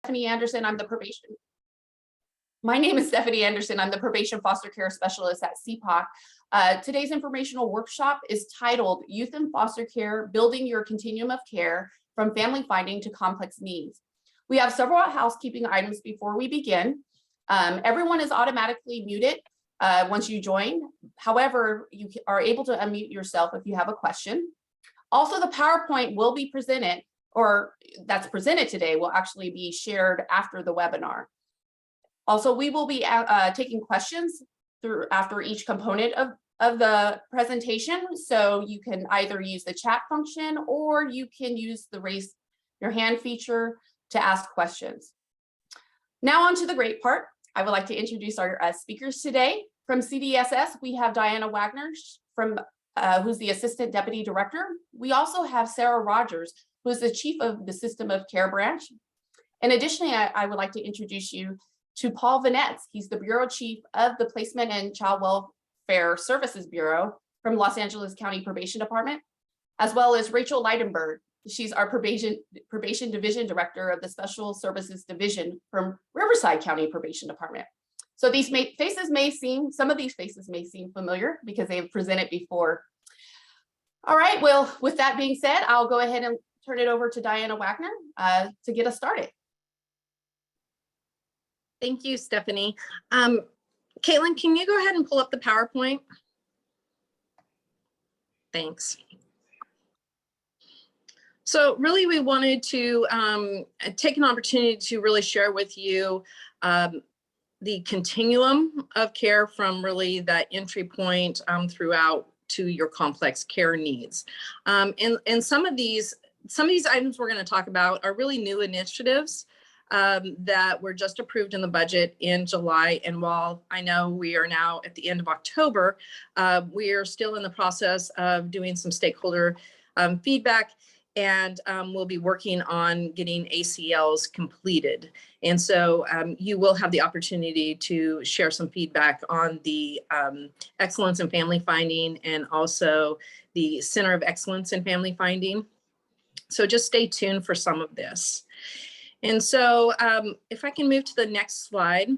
Stephanie Anderson. My name is Stephanie Anderson. I'm the Probation Foster Care Specialist at CPOC. Today's informational workshop is titled Youth in Foster Care, Building Your Continuum of Care from Family Finding to Complex Needs. We have several housekeeping items before we begin. Everyone is automatically muted once you join. However, you are able to unmute yourself if you have a question. Also, the PowerPoint will be presented, or that's presented today, will actually be shared after the webinar. Also, we will be taking questions after each component of the presentation. So you can either use the chat function or you can use the raise your hand feature to ask questions. Now on to the great part. I would like to introduce our speakers today. From CDSS, we have Diana Wagner, who's the Assistant Deputy Director. We also have Sarah Rogers, who is the Chief of the System of Care Branch. And additionally, I would like to introduce you to Paul Vanetz. He's the Bureau Chief of the Placement and Child Welfare Services Bureau from Los Angeles County Probation Department, as well as Rachel Leidenberg. She's our Probation Division Director of the Special Services Division from Riverside County Probation Department. So these some of these faces may seem familiar because they've presented before. All right, well, with that being said, I'll go ahead and turn it over to Diana Wagner to get us started. Thank you, Stephanie. Caitlin, can you go ahead and pull up the PowerPoint? Thanks. So really, we wanted to take an opportunity to really share with you the continuum of care from really that entry point throughout to your complex care needs. And some of these items we're going to talk about are really new initiatives that were just approved in the budget in July. And while I know we are now at the end of October, we are still in the process of doing some stakeholder feedback, and we'll be working on getting ACLs completed. And so you will have the opportunity to share some feedback on the Excellence in Family Finding and also the Center of Excellence in Family Finding. So just stay tuned for some of this. And so if I can move to the next slide,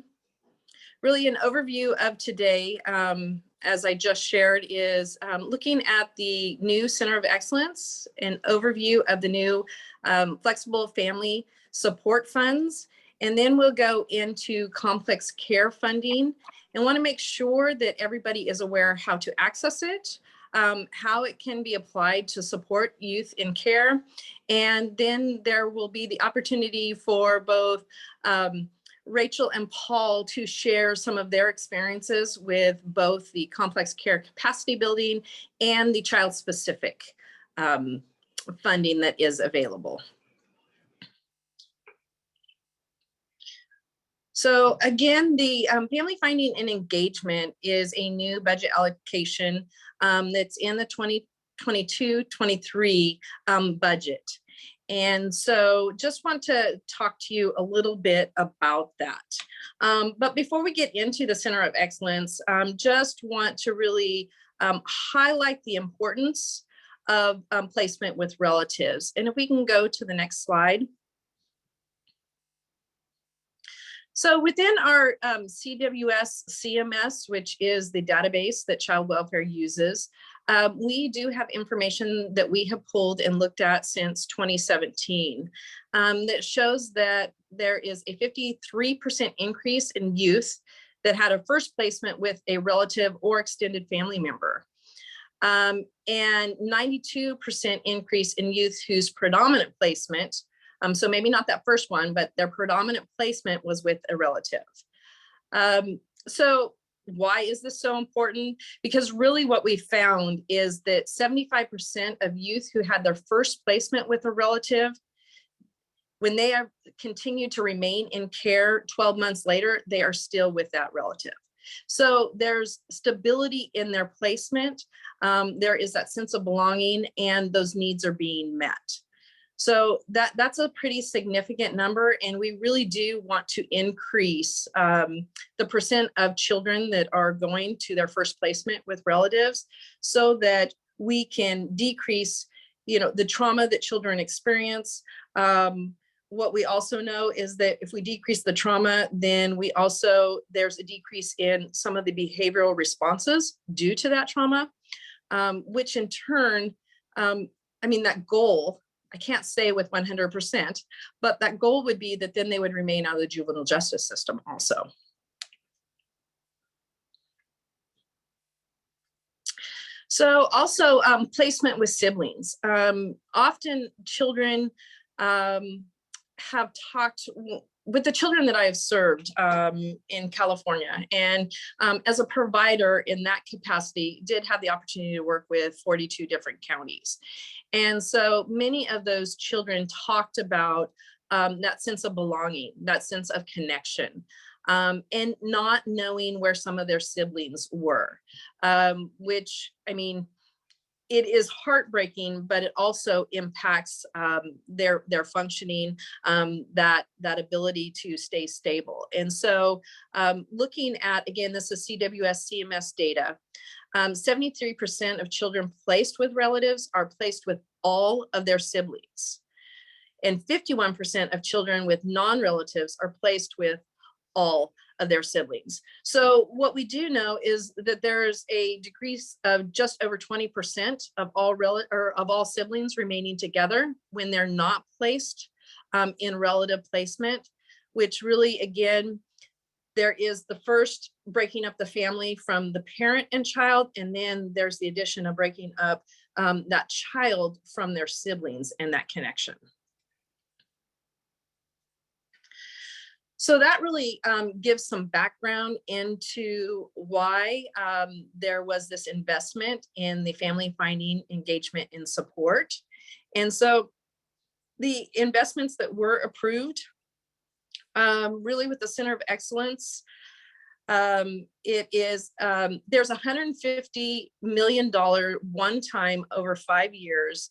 really an overview of today, as I just shared, is looking at the new Center of Excellence, an overview of the new flexible family support funds, and then we'll go into complex care funding and want to make sure that everybody is aware how to access it, how it can be applied to support youth in care. And then there will be the opportunity for both Rachel and Paul to share some of their experiences with both the complex care capacity building and the child-specific funding that is available. So again, the Family Finding and Engagement is a new budget allocation that's in the 2022-23 budget. And so just want to talk to you a little bit about that. But before we get into the Center of Excellence, just want to really highlight the importance of placement with relatives. And if we can go to the next slide. So within our CWS CMS, which is the database that child welfare uses, we do have information that we have pulled and looked at since 2017 that shows that there is a 53% increase in youth that had a first placement with a relative or extended family member, and 92% increase in youth whose predominant placement, so maybe not that first one, but their predominant placement was with a relative. So why is this so important? Because really what we found is that 75% of youth who had their first placement with a relative, when they have continued to remain in care 12 months later, they are still with that relative. So there's stability in their placement. There is that sense of belonging, and those needs are being met. So that's a pretty significant number, and we really do want to increase the percent of children that are going to their first placement with relatives so that we can decrease, the trauma that children experience. what we also know is that if we decrease the trauma, then there's a decrease in some of the behavioral responses due to that trauma, which in turn, that goal, I can't say with 100%, but that goal would be that then they would remain out of the juvenile justice system also. So also placement with siblings. Often children have talked with the children that I have served in California, and as a provider in that capacity, did have the opportunity to work with 42 different counties. And so many of those children talked about that sense of belonging, that sense of connection, and not knowing where some of their siblings were, which, it is heartbreaking, but it also impacts their functioning, that ability to stay stable. And so looking at, again, this is CWS CMS data, 73% of children placed with relatives are placed with all of their siblings. And 51% of children with non-relatives are placed with all of their siblings. So what we do know is that there's a decrease of just over 20% of all siblings remaining together when they're not placed in relative placement, which really, again, there is the first breaking up the family from the parent and child, and then there's the addition of breaking up that child from their siblings and that connection. So that really gives some background into why there was this investment in the family finding, engagement, and support. And so the investments that were approved, really with the Center of Excellence, there's $150 million one-time over 5 years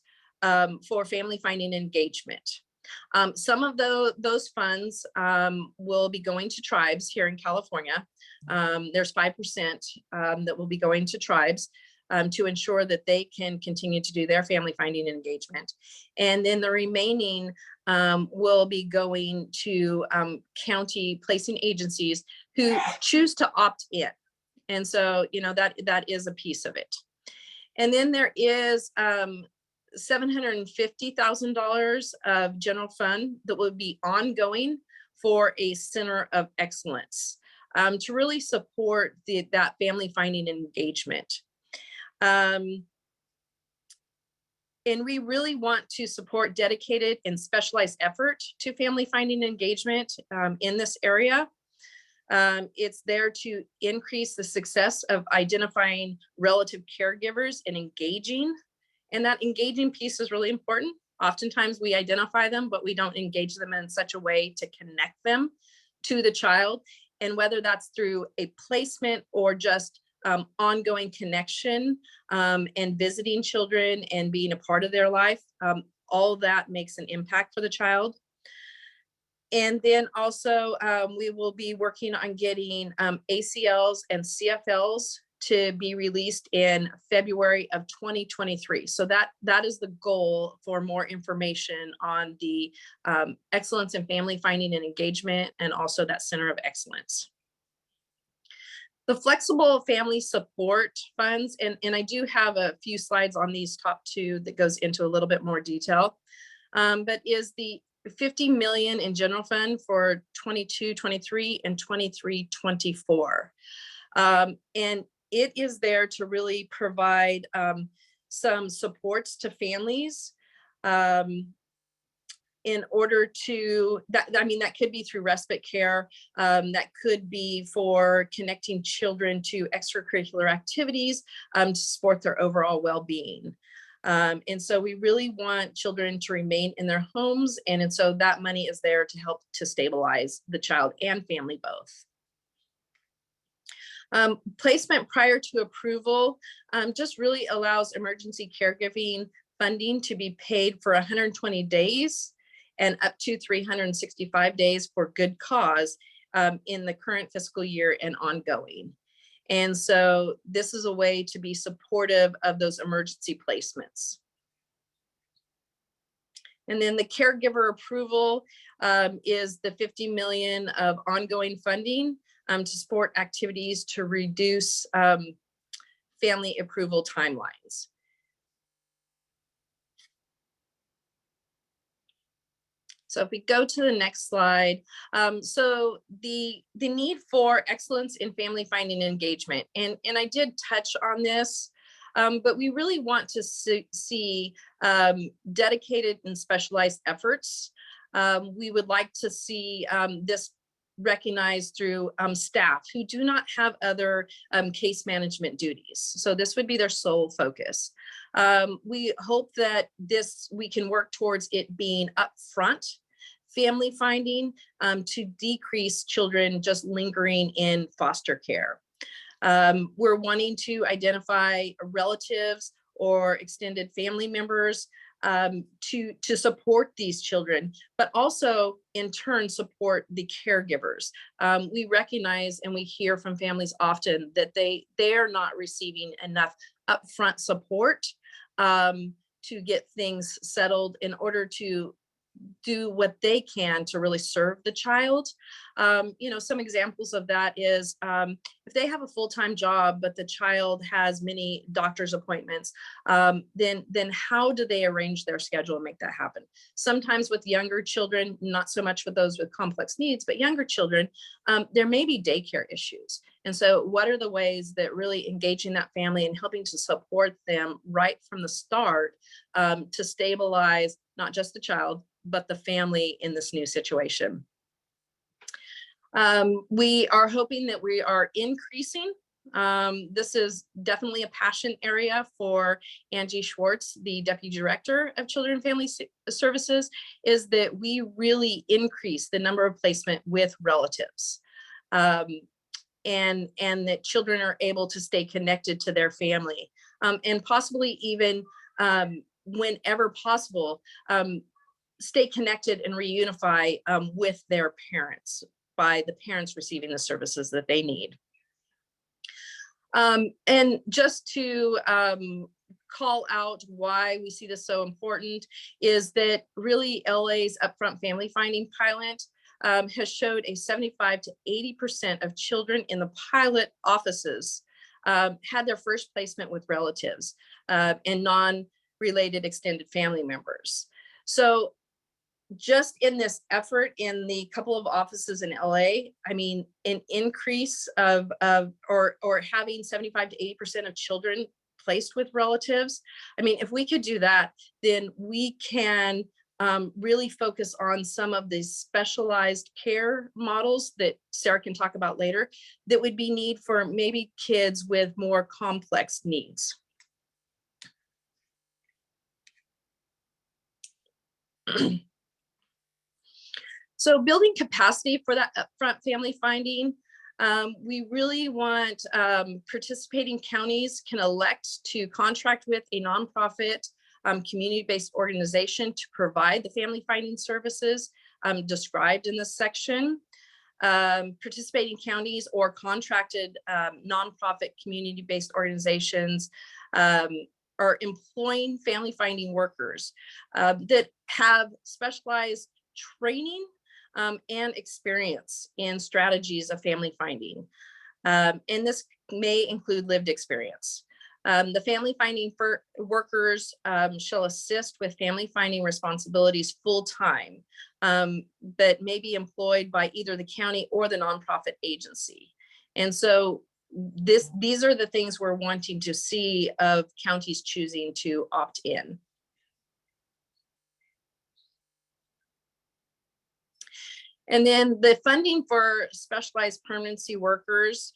for family finding engagement. Some of those funds will be going to tribes here in California. There's 5% that will be going to tribes to ensure that they can continue to do their family finding and engagement. And then the remaining will be going to county placing agencies who choose to opt in. And so, that is a piece of it. And then there is $750,000 of general fund that will be ongoing for a Center of Excellence to really support that family finding and engagement. And we really want to support dedicated and specialized effort to family finding engagement in this area. It's there to increase the success of identifying relative caregivers and engaging. And that engaging piece is really important. Oftentimes we identify them, but we don't engage them in such a way to connect them to the child. And whether that's through a placement or just ongoing connection and visiting children and being a part of their life, all that makes an impact for the child. And then also we will be working on getting ACLs and CFLs to be released in February of 2023. So that is the goal for more information on the excellence in family finding and engagement, and also that Center of Excellence. The flexible family support funds, and I do have a few slides on these top two that goes into a little bit more detail, but is the $50 million in general fund for 22-23 and 23-24. And it is there to really provide some supports to families in order to, that could be through respite care, that could be for connecting children to extracurricular activities to support their overall well-being. And so we really want children to remain in their homes. And so that money is there to help to stabilize the child and family both. Placement prior to approval just really allows emergency caregiving funding to be paid for 120 days and up to 365 days for good cause in the current fiscal year and ongoing. And so this is a way to be supportive of those emergency placements. And then the caregiver approval is the 50 million of ongoing funding to support activities to reduce family approval timelines. So if we go to the next slide, so the need for excellence in family finding engagement, and I did touch on this, but we really want to see dedicated and specialized efforts. We would like to see this recognized through staff who do not have other case management duties. So this would be their sole focus. We hope that we can work towards it being upfront family finding to decrease children just lingering in foster care. We're wanting to identify relatives or extended family members to support these children, but also in turn support the caregivers. We recognize and we hear from families often that they are not receiving enough upfront support to get things settled in order to do what they can to really serve the child. Some examples of that is if they have a full-time job, but the child has many doctor's appointments, then how do they arrange their schedule and make that happen? Sometimes with younger children, not so much with those with complex needs, but younger children, there may be daycare issues. And so what are the ways that really engaging that family and helping to support them right from the start to stabilize not just the child, but the family in this new situation. We are hoping that we are increasing. This is definitely a passion area for Angie Schwartz, the Deputy Director of Children and Family Services, is that we really increase the number of placement with relatives. And that children are able to stay connected to their family and possibly even whenever possible, stay connected and reunify with their parents by the parents receiving the services that they need. And just to call out why we see this so important is that really LA's upfront family finding pilot has showed a 75 to 80% of children in the pilot offices had their first placement with relatives and non-related extended family members. So just in this effort in the couple of offices in LA, I mean, an increase of or having 75 to 80% of children placed with relatives. I mean, if we could do that, then we can really focus on some of the specialized care models that Sarah can talk about later that would be need for maybe kids with more complex needs. So building capacity for that upfront family finding, we really want participating counties can elect to contract with a nonprofit community-based organization to provide the family finding services described in this section. Participating counties or contracted nonprofit community-based organizations are employing family finding workers that have specialized training and experience in strategies of family finding. And this may include lived experience. The family finding workers shall assist with family finding responsibilities full-time, but may be employed by either the county or the nonprofit agency. And so these are the things we're wanting to see of counties choosing to opt in. And then the funding for specialized permanency workers,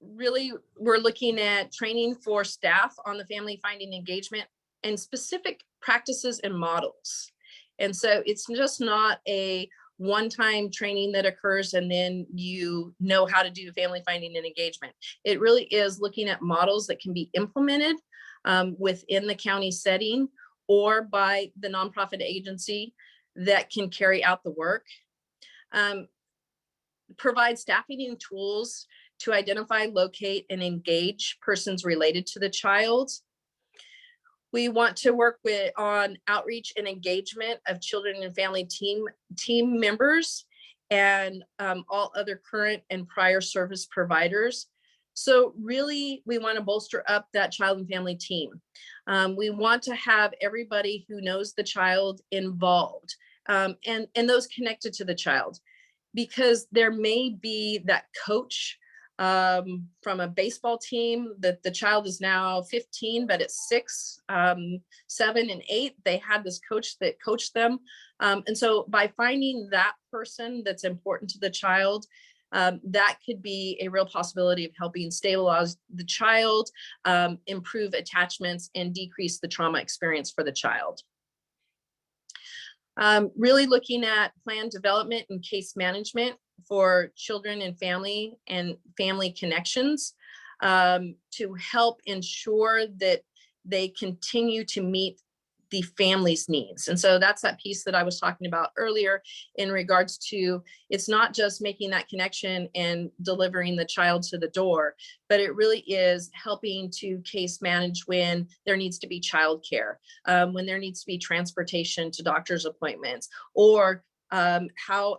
really we're looking at training for staff on the family finding engagement and specific practices and models. And so it's just not a one-time training that occurs and then you know how to do family finding and engagement. It really is looking at models that can be implemented within the county setting or by the nonprofit agency that can carry out the work. Provide staffing and tools to identify, locate, and engage persons related to the child. We want to work on outreach and engagement of children and family team members and all other current and prior service providers. So really, we want to bolster up that child and family team. We want to have everybody who knows the child involved, and those connected to the child, because there may be that coach from a baseball team that the child is now 15, but at 6, 7, and 8, they had this coach that coached them. And so by finding that person that's important to the child, that could be a real possibility of helping stabilize the child, improve attachments, and decrease the trauma experience for the child. Really looking at plan development and case management for children and family connections, to help ensure that they continue to meet the family's needs. And so that's that piece that I was talking about earlier in regards to, it's not just making that connection and delivering the child to the door, but it really is helping to case manage when there needs to be childcare, when there needs to be transportation to doctor's appointments, or how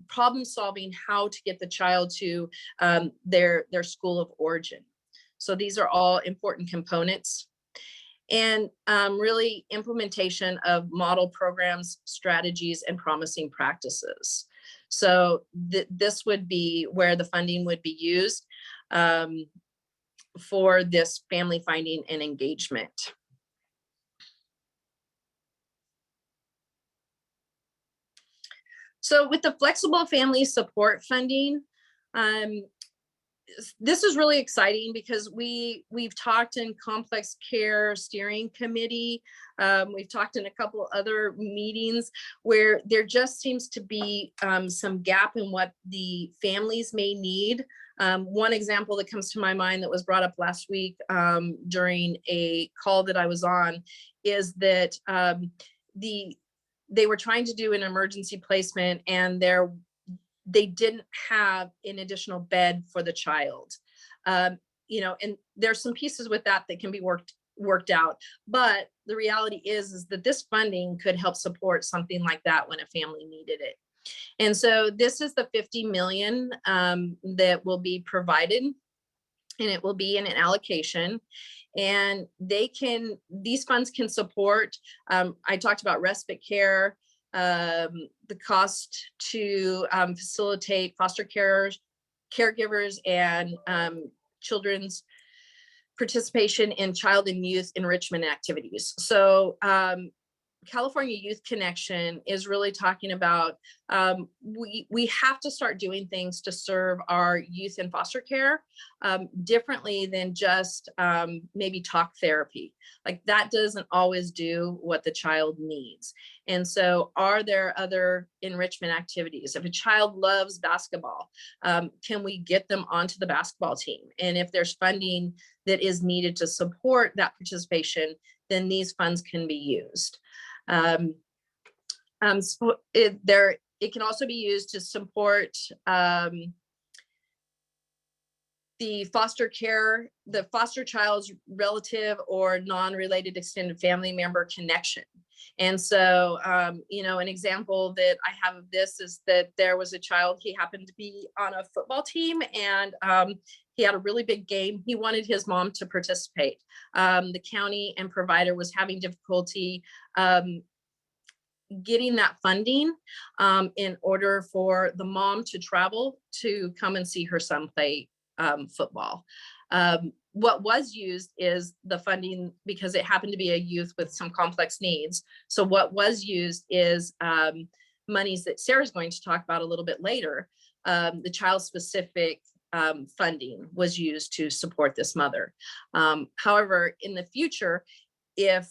problem solving, how to get the child to their school of origin. So these are all important components. And really implementation of model programs, strategies, and promising practices. So this would be where the funding would be used for this family finding and engagement. So with the flexible family support funding, this is really exciting because we've talked in complex care steering committee. We've talked in a couple other meetings where there just seems to be some gap in what the families may need. One example that comes to my mind that was brought up last week during a call that I was on is that they were trying to do an emergency placement, and they didn't have an additional bed for the child. And there's some pieces with that can be worked out. But the reality is that this funding could help support something like that when a family needed it. And so this is the 50 million that will be provided, and it will be in an allocation. And these funds can support, I talked about respite care, the cost to facilitate foster caregivers and children's participation in child and youth enrichment activities. So California Youth Connection is really talking about we have to start doing things to serve our youth in foster care differently than just maybe talk therapy. Like that doesn't always do what the child needs. And so are there other enrichment activities? If a child loves basketball, can we get them onto the basketball team? And if there's funding that is needed to support that participation, then these funds can be used. It can also be used to support the foster child's relative or non-related extended family member connection. And so, an example that I have of this is that there was a child, he happened to be on a football team, and he had a really big game. He wanted his mom to participate. The county and provider was having difficulty getting that funding in order for the mom to travel to come and see her son play football. What was used is the funding, because it happened to be a youth with some complex needs. So what was used is monies that Sarah's going to talk about a little bit later. The child-specific funding was used to support this mother. However, in the future, if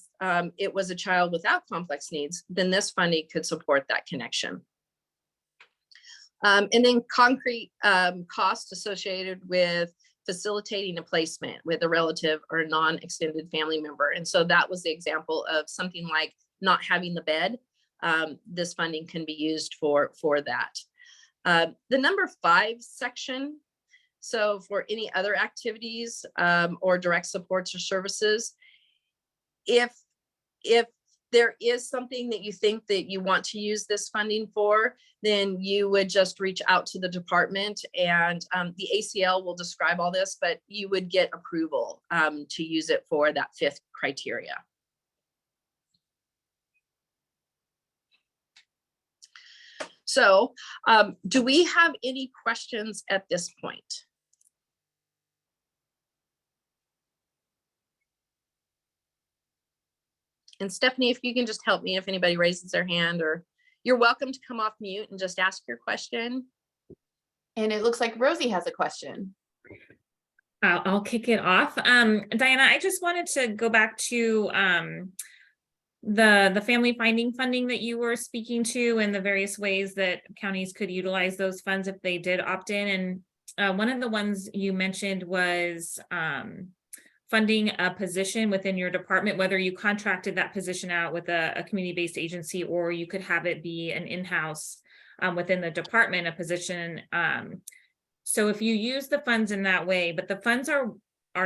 it was a child without complex needs, then this funding could support that connection. And then concrete costs associated with facilitating a placement with a relative or a non-extended family member. And so that was the example of something like not having the bed. This funding can be used for that. The number 5 section, so for any other activities or direct supports or services, if there is something that you think that you want to use this funding for, then you would just reach out to the department, and the ACL will describe all this, but you would get approval to use it for that 5th criteria. So do we have any questions at this point? And Stephanie, if you can just help me if anybody raises their hand, or you're welcome to come off mute and just ask your question. And it looks like Rosie has a question. I'll kick it off. Diana, I just wanted to go back to the family finding funding that you were speaking to, and the various ways that counties could utilize those funds if they did opt in. And one of the ones you mentioned was funding a position within your department, whether you contracted that position out with a community-based agency, or you could have it be an in-house within the department, a position. So if you use the funds in that way, but the funds are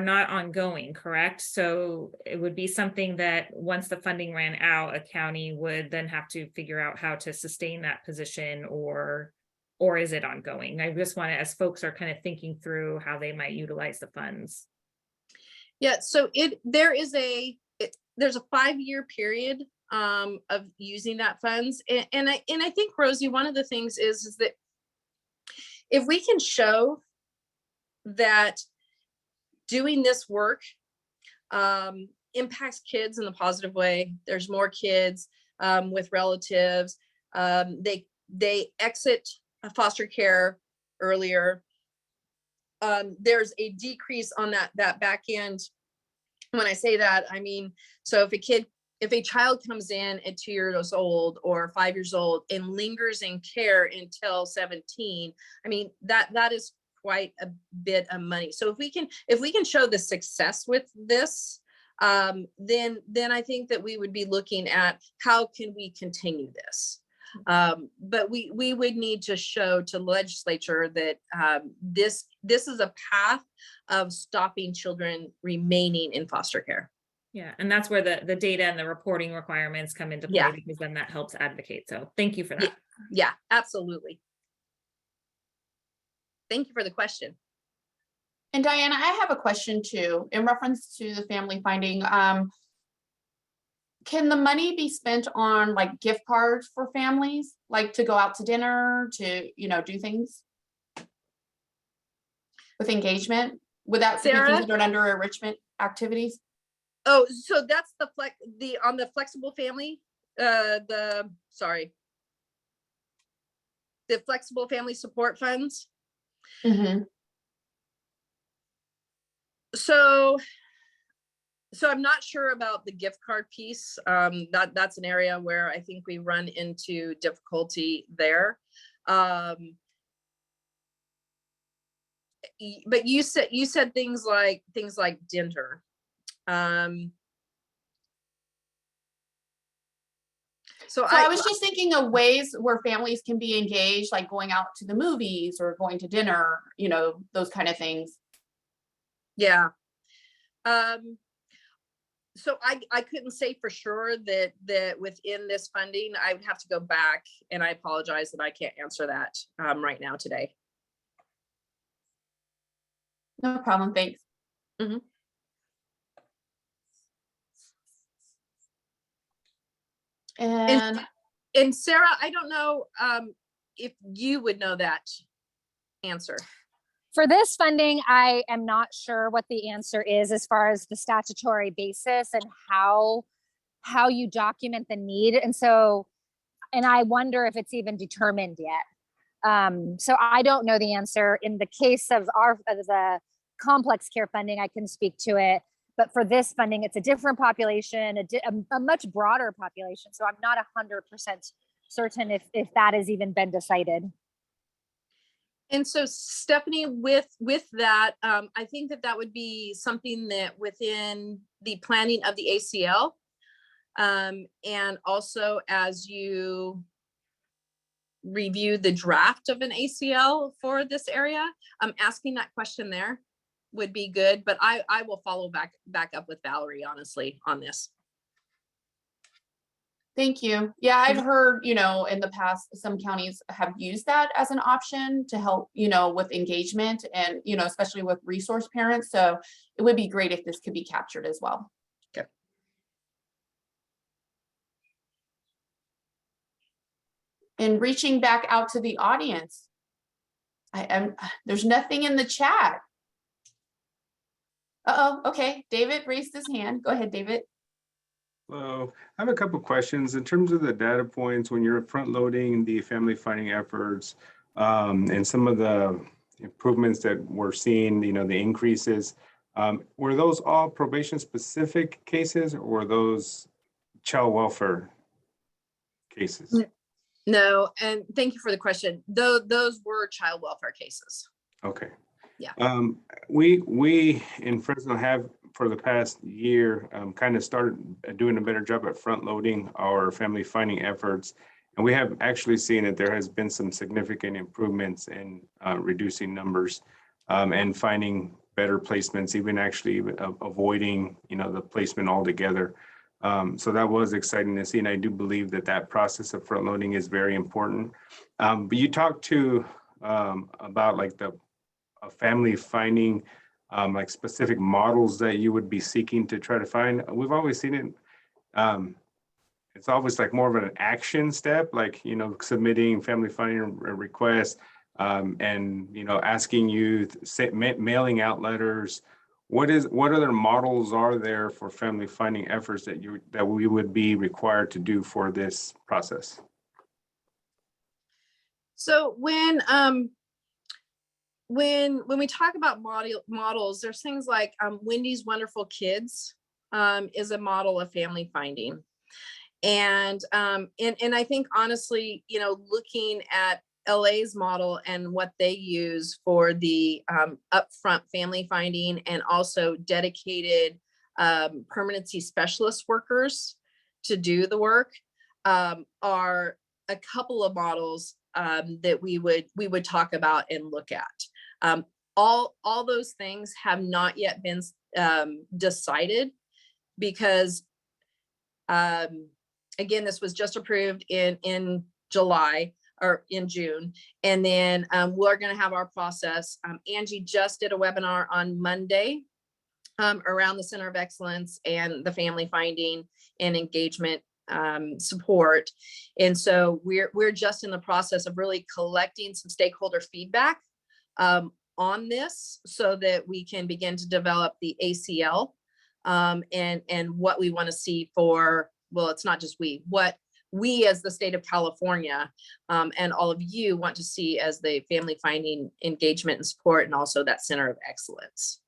not ongoing, correct? So it would be something that once the funding ran out, a county would then have to figure out how to sustain that position, or is it ongoing? I just want to, as folks are kind of thinking through how they might utilize the funds. Yeah, so there's a 5-year period of using that funds. And I think, Rosie, one of the things is that if we can show that doing this work impacts kids in a positive way, there's more kids with relatives, they exit foster care earlier, there's a decrease on that back end. When I say that, I mean, so if a child comes in at 2 years old or 5 years old and lingers in care until 17, I mean, that is quite a bit of money. So if we can show the success with this, then I think that we would be looking at how can we continue this. But we would need to show to the legislature that this is a path of stopping children remaining in foster care. Yeah, and that's where the data and the reporting requirements come into play, Yeah. because then that helps advocate. So thank you for that. Yeah, absolutely. Thank you for the question. And Diana, I have a question too, in reference to the family finding. Can the money be spent on like gift cards for families, like to go out to dinner, to, do things with engagement? Would that be Sarah? considered under enrichment activities? Oh, so that's on the flexible family, the flexible family support funds. Mm-hmm. So I'm not sure about the gift card piece. That's an area where I think we run into difficulty there. But you said things like dinner. So I was just thinking of ways where families can be engaged, like going out to the movies or going to dinner, those kind of things. Yeah. So I couldn't say for sure that within this funding, I would have to go back, and I apologize that I can't answer that right now today. No problem, thanks. Mm-hmm. And Sarah, I don't know if you would know that answer. For this funding, I am not sure what the answer is as far as the statutory basis and how you document the need. And I wonder if it's even determined yet. So I don't know the answer. In the case of the complex care funding, I can speak to it. But for this funding, it's a different population, a much broader population. So I'm not 100% certain if that has even been decided. And so, Stephanie, with that, I think that would be something that within the planning of the ACL, and also as you review the draft of an ACL for this area, asking that question there would be good. But I will follow back up with Valerie, honestly, on this. Thank you. Yeah, I've heard, you know, in the past, some counties have used that as an option to help, you know, with engagement and, you know, especially with resource parents. So it would be great if this could be captured as well. Okay. And reaching back out to the audience. There's nothing in the chat. Uh-oh, okay. David raised his hand. Go ahead, David. Hello, I have a couple questions in terms of the data points when you're front loading the family finding efforts and some of the improvements that we're seeing, you know, the increases. Were those all probation specific cases or were those child welfare cases? No, and thank you for the question. Those were child welfare cases. Okay. Yeah. We in Fresno have for the past year kind of started doing a better job at front loading our family finding efforts. And we have actually seen that there has been some significant improvements in reducing numbers and finding better placements, even actually avoiding, you know, the placement altogether. So that was exciting to see. And I do believe that that process of front loading is very important. But you talked to about like the family finding like specific models that you would be seeking to try to find. We've always seen it. It's always like more of an action step, like, you know, submitting family finding requests and, you know, asking youth, mailing out letters. What other models are there for family finding efforts that we would be required to do for this process? So when we talk about models, there's things like Wendy's Wonderful Kids is a model of family finding. And I think honestly, you know, looking at LA's model and what they use for the upfront family finding and also dedicated permanency specialist workers to do the work are a couple of models that we would talk about and look at. All those things have not yet been decided because again, this was just approved in July or in June. And then we're going to have our process. Angie just did a webinar on Monday around the Center of Excellence and the family finding and engagement support. And so we're just in the process of really collecting some stakeholder feedback on this so that we can begin to develop the ACL and what we want to see for, well, it's not just what we as the state of California and all of you want to see as the family finding engagement and support and also that Center of Excellence.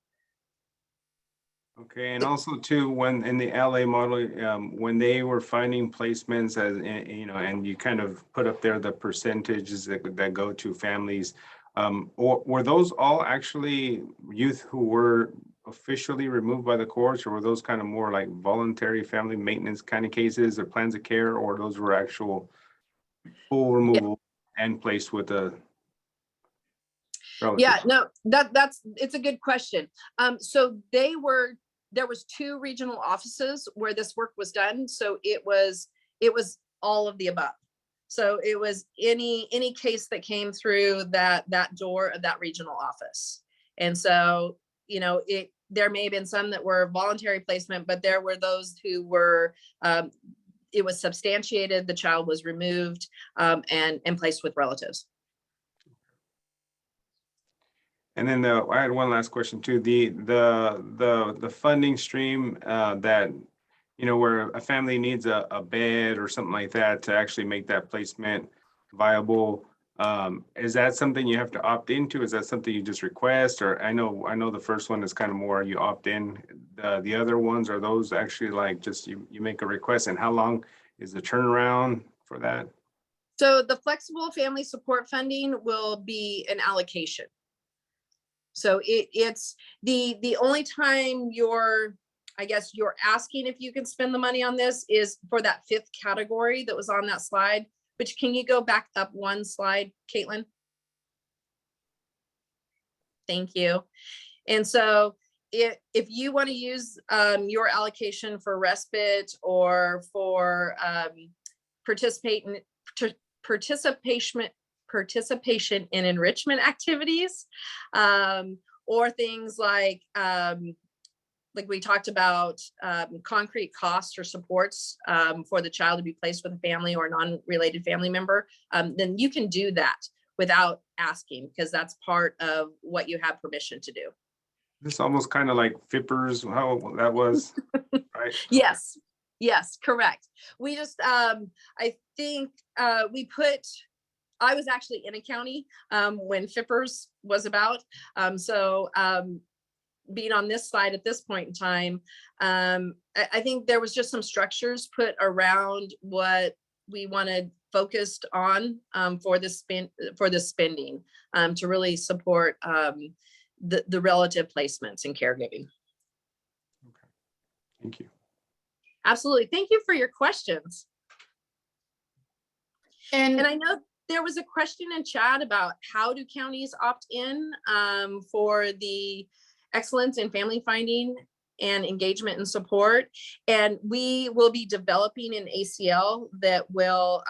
Okay, and also too, when in the LA model, when they were finding placements as, you know, and you kind of put up there the percentages that go to families, or were those all actually youth who were officially removed by the courts, or were those kind of more like voluntary family maintenance kind of cases or plans of care, or those were actual full removal and placed with a relative? Yeah, no, it's a good question. So there was 2 regional offices where this work was done. So it was all of the above. So it was any case that came through that door of that regional office. And so, you know, there may have been some that were voluntary placement, but there were those who were, it was substantiated, the child was removed and placed with relatives. And then I had one last question too. The funding stream that, you know, where a family needs a bed or something like that to actually make that placement viable. Is that something you have to opt into? Is that something you just request? Or I know the first one is kind of more you opt in. The other ones, are those actually like just you make a request, and how long is the turnaround for that? So the flexible family support funding will be an allocation. So it's the only time I guess you're asking if you can spend the money on this is for that 5th category that was on that slide. But can you go back up one slide, Caitlin? Thank you. And so if you want to use your allocation for respite or for participation in enrichment activities, or things like we talked about, concrete costs or supports for the child to be placed with a family or a non-related family member, then you can do that without asking, because that's part of what you have permission to do. This almost kind of like FIPPers, how that was, right? Yes, yes, correct. We just, I think I was actually in a county when FIPPers was about. Being on this side at this point in time, I think there was just some structures put around what we wanted focused on for this spending to really support the relative placements and caregiving. Okay. Thank you. Absolutely. Thank you for your questions. And I know there was a question in chat about how do counties opt in for the excellence in family finding and engagement and support. And we will be developing an ACL that will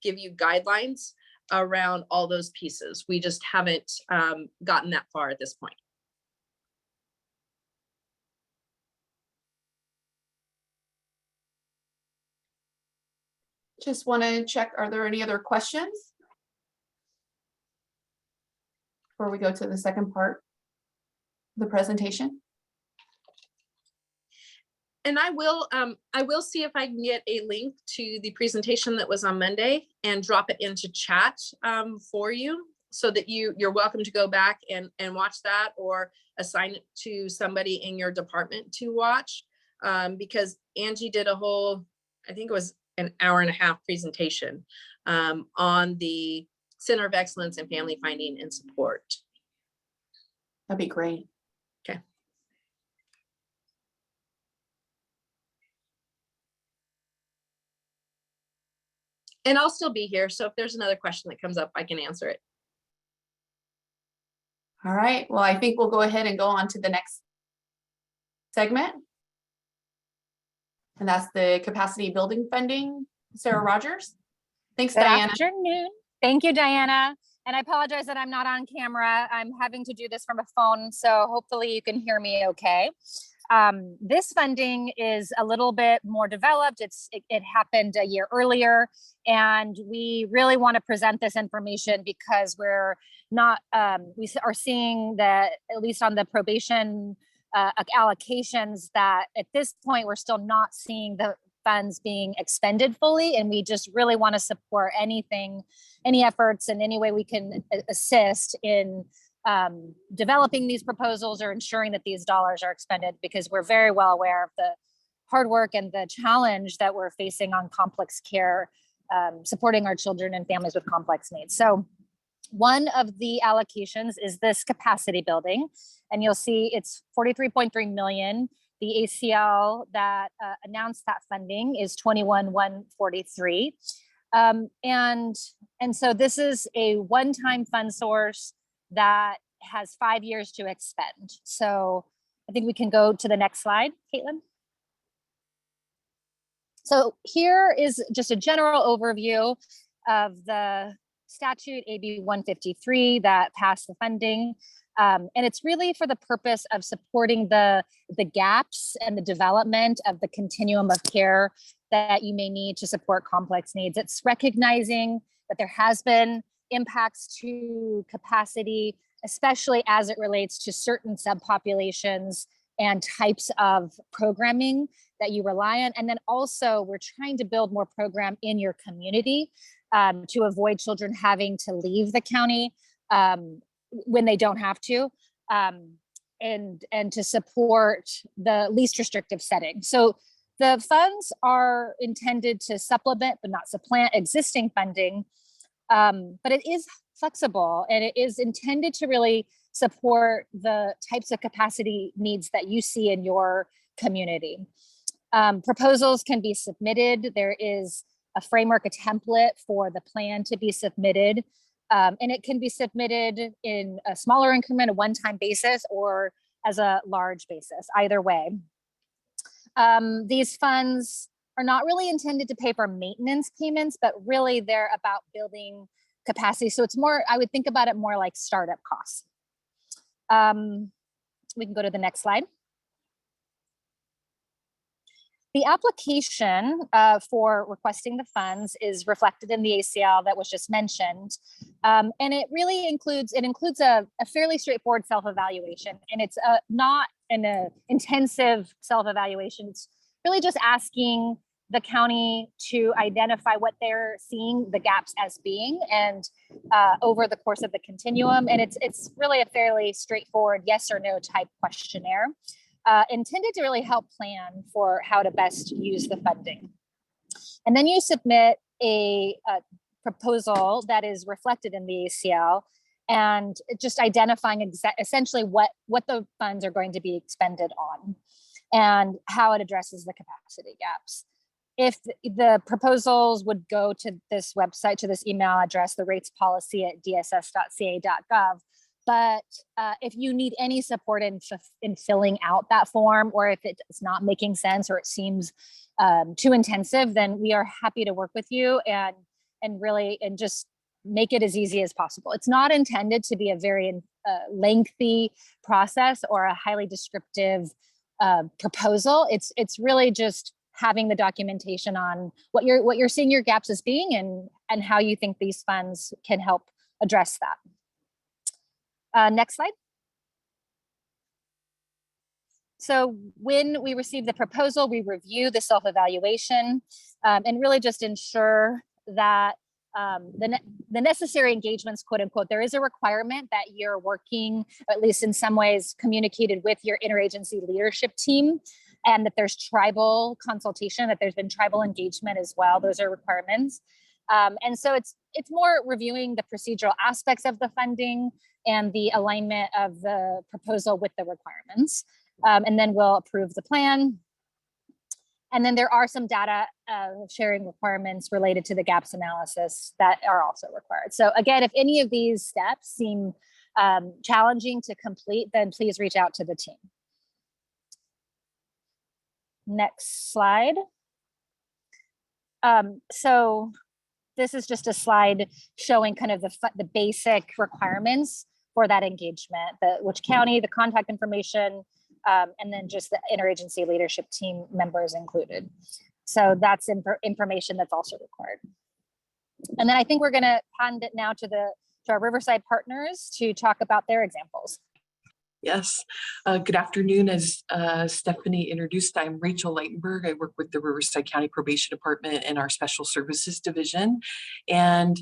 give you guidelines around all those pieces. We just haven't gotten that far at this point. just want to check, are there any other questions? Before we go to the second part of the presentation? And I will see if I can get a link to the presentation that was on Monday and drop it into chat for you, so that you're welcome to go back and watch that, or assign it to somebody in your department to watch, because Angie did a whole, I think it was an hour-and-a-half presentation on the Center of Excellence in Family Finding and Support. That'd be great. Okay. And I'll still be here, so if there's another question that comes up, I can answer it. All right, well, I think we'll go ahead and go on to the next segment. And that's the capacity building funding. Sarah Rogers. Thanks, Good Diana. afternoon. Thank you, Diana. And I apologize that I'm not on camera. I'm having to do this from a phone, so hopefully you can hear me okay. This funding is a little bit more developed. It happened a year earlier, and we really want to present this information because we're not, we are seeing that, at least on the probation allocations, that at this point, we're still not seeing the funds being expended fully. And we just really want to support anything, any efforts in any way we can assist in developing these proposals or ensuring that these dollars are expended, because we're very well aware of the hard work and the challenge that we're facing on complex care, supporting our children and families with complex needs. So one of the allocations is this capacity building, and you'll see it's 43.3 million. The ACL that announced that funding is 21,143. And so this is a one-time fund source that has 5 years to expend. So I think we can go to the next slide, Caitlin. So here is just a general overview of the statute AB 153 that passed the funding. And it's really for the purpose of supporting the gaps and the development of the continuum of care that you may need to support complex needs. It's recognizing that there has been impacts to capacity, especially as it relates to certain subpopulations and types of programming that you rely on. And then also we're trying to build more program in your community to avoid children having to leave the county when they don't have to, and to support the least restrictive setting. So the funds are intended to supplement but not supplant existing funding, but it is flexible and it is intended to really support the types of capacity needs that you see in your community. Proposals can be submitted. There is a framework, a template for the plan to be submitted. And it can be submitted in a smaller increment, a one-time basis, or as a large basis, either way. These funds are not really intended to pay for maintenance payments, but really they're about building capacity. So it's more, I would think about it more like startup costs. We can go to the next slide. The application for requesting the funds is reflected in the ACL that was just mentioned. And it really includes a fairly straightforward self-evaluation. And it's not an intensive self-evaluation. It's really just asking the county to identify what they're seeing the gaps as being, and over the course of the continuum. And it's really a fairly straightforward yes or no type questionnaire. Intended to really help plan for how to best use the funding. And then you submit a proposal that is reflected in the ACL, and just identifying essentially what the funds are going to be expended on and how it addresses the capacity gaps. If the proposals would go to this website, to this email address, the rates policy at dss.ca.gov. But if you need any support in filling out that form, or if it's not making sense or it seems too intensive, then we are happy to work with you and just make it as easy as possible. It's not intended to be a very lengthy process or a highly descriptive proposal. It's really just having the documentation on what you're seeing your gaps as being, and how you think these funds can help address that. Next slide. So when we receive the proposal, we review the self-evaluation and really just ensure that the necessary engagements, quote unquote, there is a requirement that you're working, or at least in some ways, communicated with your interagency leadership team, and that there's tribal consultation, that there's been tribal engagement as well. Those are requirements. And so it's more reviewing the procedural aspects of the funding and the alignment of the proposal with the requirements. And then we'll approve the plan. And then there are some data sharing requirements related to the gaps analysis that are also required. So again, if any of these steps seem challenging to complete, then please reach out to the team. Next slide. So this is just a slide showing kind of the basic requirements for that engagement, which county, the contact information, and then just the interagency leadership team members included. So that's information that's also required. And then I think we're going to hand it now to our Riverside partners to talk about their examples. Yes. Good afternoon. As Stephanie introduced, I'm Rachel Leitenberg. I work with the Riverside County Probation Department in our Special Services Division. And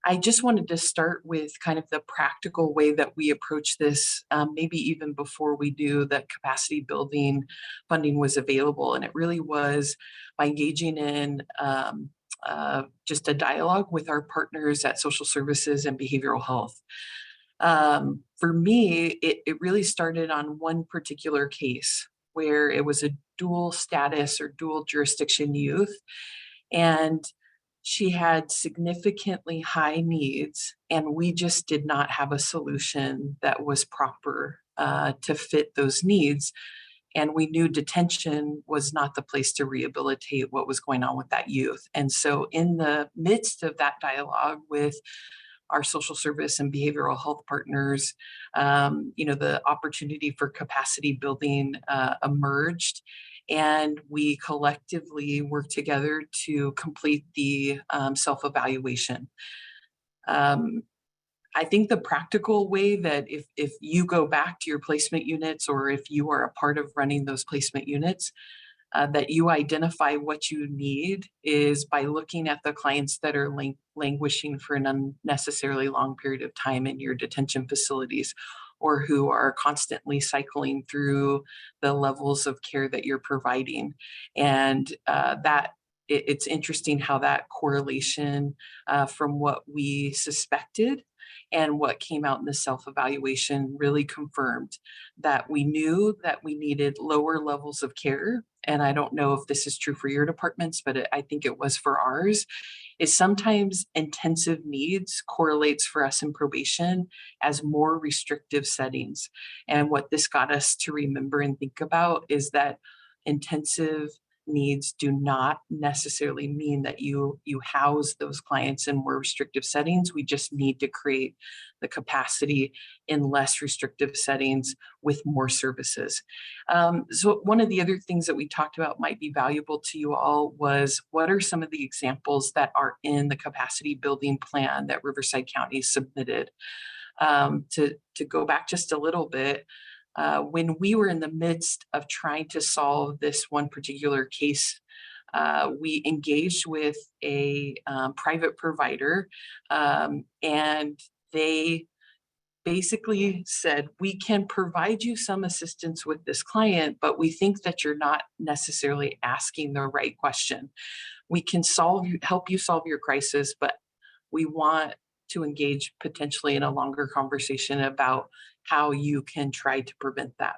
I just wanted to start with kind of the practical way that we approach this, maybe even before we knew that capacity building funding was available. And it really was by engaging in just a dialogue with our partners at social services and behavioral health. For me, it really started on one particular case where it was a dual status or dual jurisdiction youth, and she had significantly high needs, and we just did not have a solution that was proper to fit those needs. And we knew detention was not the place to rehabilitate what was going on with that youth. And so in the midst of that dialogue with our social service and behavioral health partners, the opportunity for capacity building emerged, and we collectively worked together to complete the self-evaluation. I think the practical way that if you go back to your placement units, or if you are a part of running those placement units, that you identify what you need is by looking at the clients that are languishing for an unnecessarily long period of time in your detention facilities, or who are constantly cycling through the levels of care that you're providing. And it's interesting how that correlation from what we suspected and what came out in the self-evaluation really confirmed that we knew that we needed lower levels of care. And I don't know if this is true for your departments, but I think it was for ours. is sometimes intensive needs correlates for us in probation as more restrictive settings. And what this got us to remember and think about is that intensive needs do not necessarily mean that you house those clients in more restrictive settings. We just need to create the capacity in less restrictive settings with more services. So one of the other things that we talked about might be valuable to you all was, what are some of the examples that are in the capacity building plan that Riverside County submitted? To go back just a little bit, when we were in the midst of trying to solve this one particular case, we engaged with a private provider, and they basically said, we can provide you some assistance with this client, but we think that you're not necessarily asking the right question. We can help you solve your crisis, but we want to engage potentially in a longer conversation about how you can try to prevent that.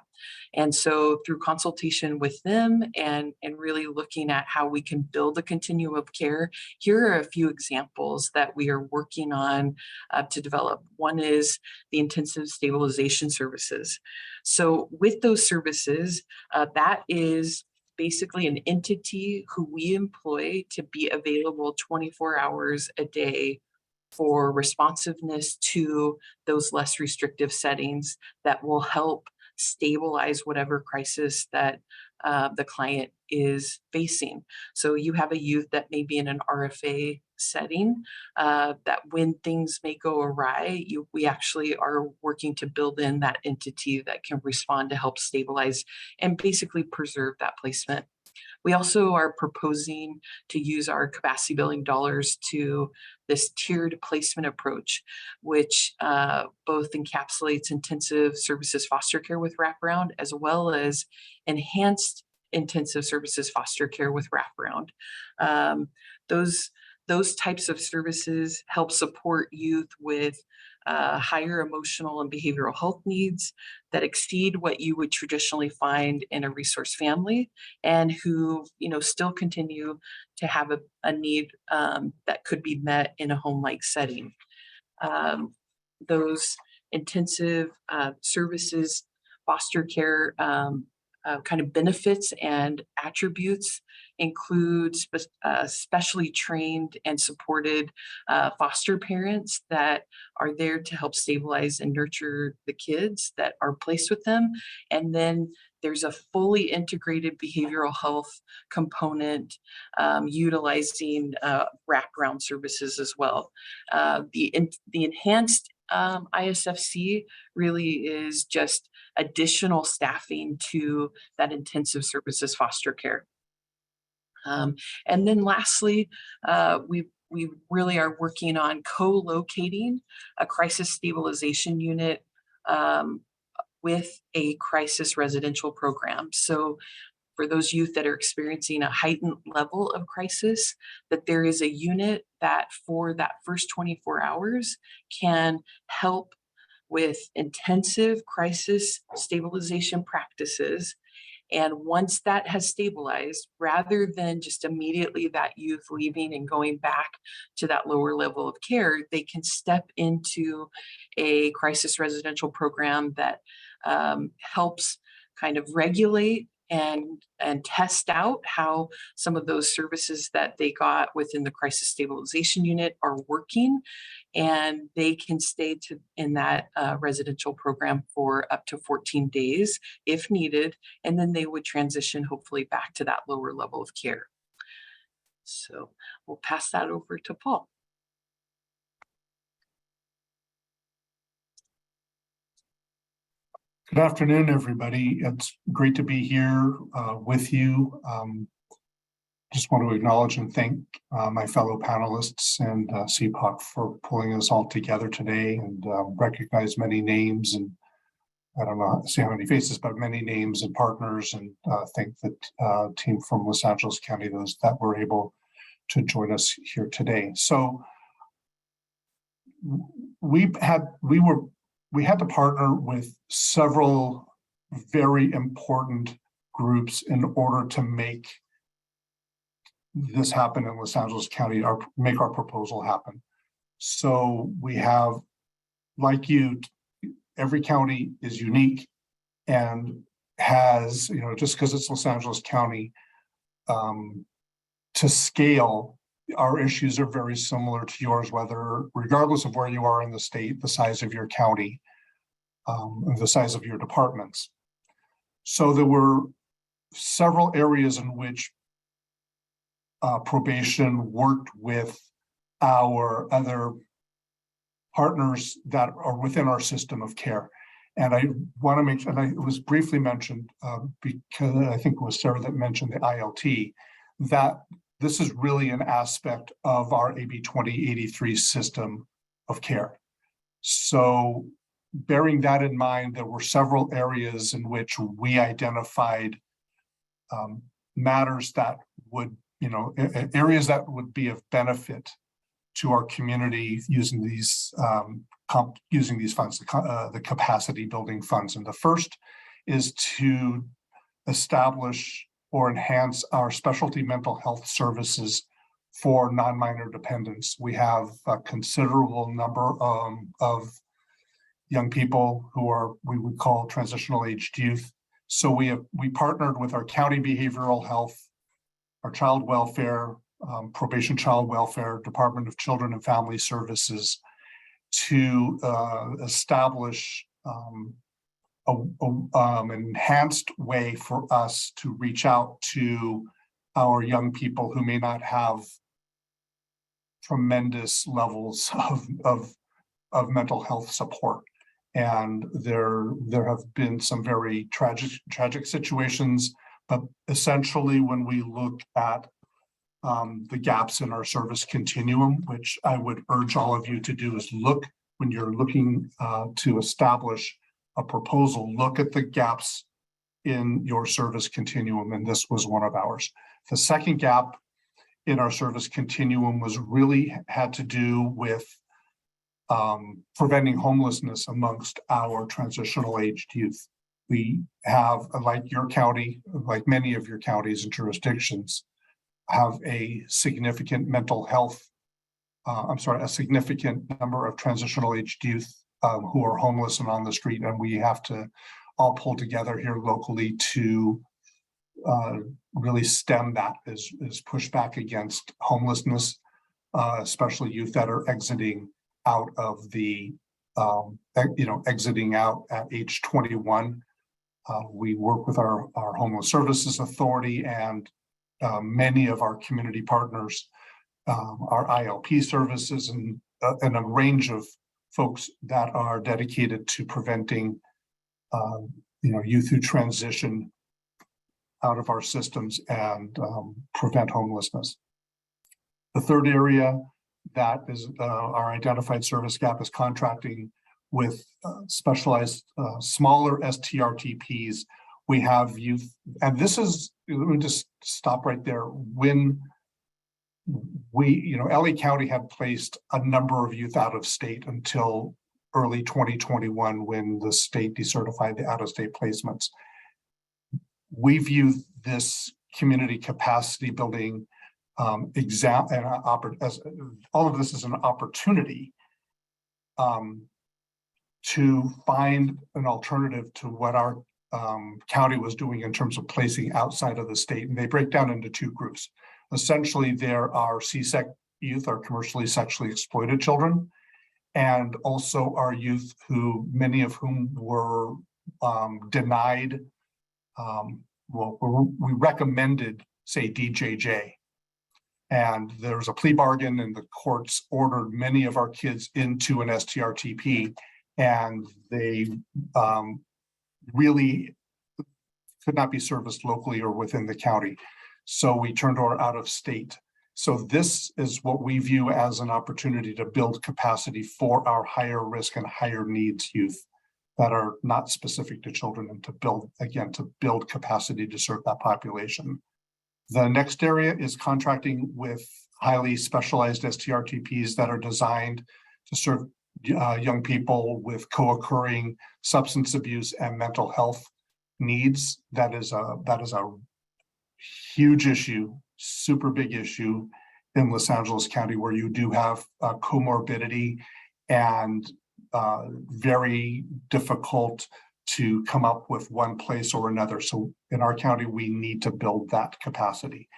And so through consultation with them and really looking at how we can build a continuum of care, here are a few examples that we are working on to develop. One is the intensive stabilization services. So with those services, that is basically an entity who we employ to be available 24 hours a day for responsiveness to those less restrictive settings that will help stabilize whatever crisis that the client is facing. So you have a youth that may be in an RFA setting, that when things may go awry, we actually are working to build in that entity that can respond to help stabilize and basically preserve that placement. We also are proposing to use our capacity building dollars to this tiered placement approach, which both encapsulates intensive services foster care with wraparound, as well as enhanced intensive services foster care with wraparound. Those types of services help support youth with higher emotional and behavioral health needs that exceed what you would traditionally find in a resource family, and who still continue to have a need that could be met in a home-like setting. Those intensive services foster care kind of benefits and attributes include specially trained and supported foster parents that are there to help stabilize and nurture the kids that are placed with them. And then there's a fully integrated behavioral health component utilizing wraparound services as well. The enhanced ISFC really is just additional staffing to that intensive services foster care. And then lastly, we really are working on co-locating a crisis stabilization unit with a crisis residential program. So for those youth that are experiencing a heightened level of crisis, that there is a unit that for that first 24 hours can help with intensive crisis stabilization practices. And once that has stabilized, rather than just immediately that youth leaving and going back to that lower level of care, they can step into a crisis residential program that helps kind of regulate and test out how some of those services that they got within the crisis stabilization unit are working, and they can stay in that residential program for up to 14 days if needed, and then they would transition hopefully back to that lower level of care. So we'll pass that over to Paul. Good afternoon, everybody. It's great to be here with you. Just want to acknowledge and thank my fellow panelists and CPOC for pulling us all together today, and recognize many names, and I don't know how to say how many faces, but many names and partners, and thank the team from Los Angeles County, those that were able to join us here today. So we had to partner with several very important groups in order to make this happen in Los Angeles County, make our proposal happen. So we have, like you, every county is unique and has, just because it's Los Angeles County, to scale, our issues are very similar to yours, regardless of where you are in the state, the size of your county, the size of your departments. So there were several areas in which probation worked with our other partners that are within our system of care. And I want to make, and it was briefly mentioned because I think it was Sarah that mentioned the ILT, that this is really an aspect of our AB 2083 system of care. So bearing that in mind, there were several areas in which we identified matters that would, areas that would be of benefit to our community using these funds, the capacity building funds. And the first is to establish or enhance our specialty mental health services for non-minor dependents. We have a considerable number of young people who are, we would call transitional aged youth. So we partnered with our county behavioral health, our child welfare, probation child welfare, Department of Children and Family Services to establish an enhanced way for us to reach out to our young people who may not have tremendous levels of mental health support. And there have been some very tragic situations, but essentially when we look at the gaps in our service continuum, which I would urge all of you to do, is look, when you're looking to establish a proposal, look at the gaps in your service continuum, and this was one of ours. The second gap in our service continuum had to do with preventing homelessness amongst our transitional aged youth. We have, like your county, like many of your counties and jurisdictions, have a significant a significant number of transitional aged youth who are homeless and on the street, and we have to all pull together here locally to really stem that, is push back against homelessness, especially youth that are exiting out of the, exiting out at age 21. We work with our Homeless Services Authority and many of our community partners, our ILP services, and a range of folks that are dedicated to preventing youth who transition out of our systems and prevent homelessness. The third area that is our identified service gap is contracting with specialized smaller STRTPs. We have youth, and this is, let me just stop right there. When we, LA County had placed a number of youth out of state until early 2021 when the state decertified the out-of-state placements. We view this community capacity building as all of this is an opportunity to find an alternative to what our county was doing in terms of placing outside of the state. And they break down into two groups. Essentially, there are CSEC youth, our commercially sexually exploited children, and also our youth who, many of whom were denied, we recommended, say, DJJ. And there was a plea bargain and the courts ordered many of our kids into an STRTP, and they really could not be serviced locally or within the county. So we turned our out of state. So this is what we view as an opportunity to build capacity for our higher risk and higher needs youth that are not specific to children, and to build capacity to serve that population. The next area is contracting with highly specialized STRTPs that are designed to serve young people with co-occurring substance abuse and mental health needs. That is a huge issue super big issue in Los Angeles County, where you do have comorbidity and very difficult to come up with one place or another. So in our county, we need to build that capacity.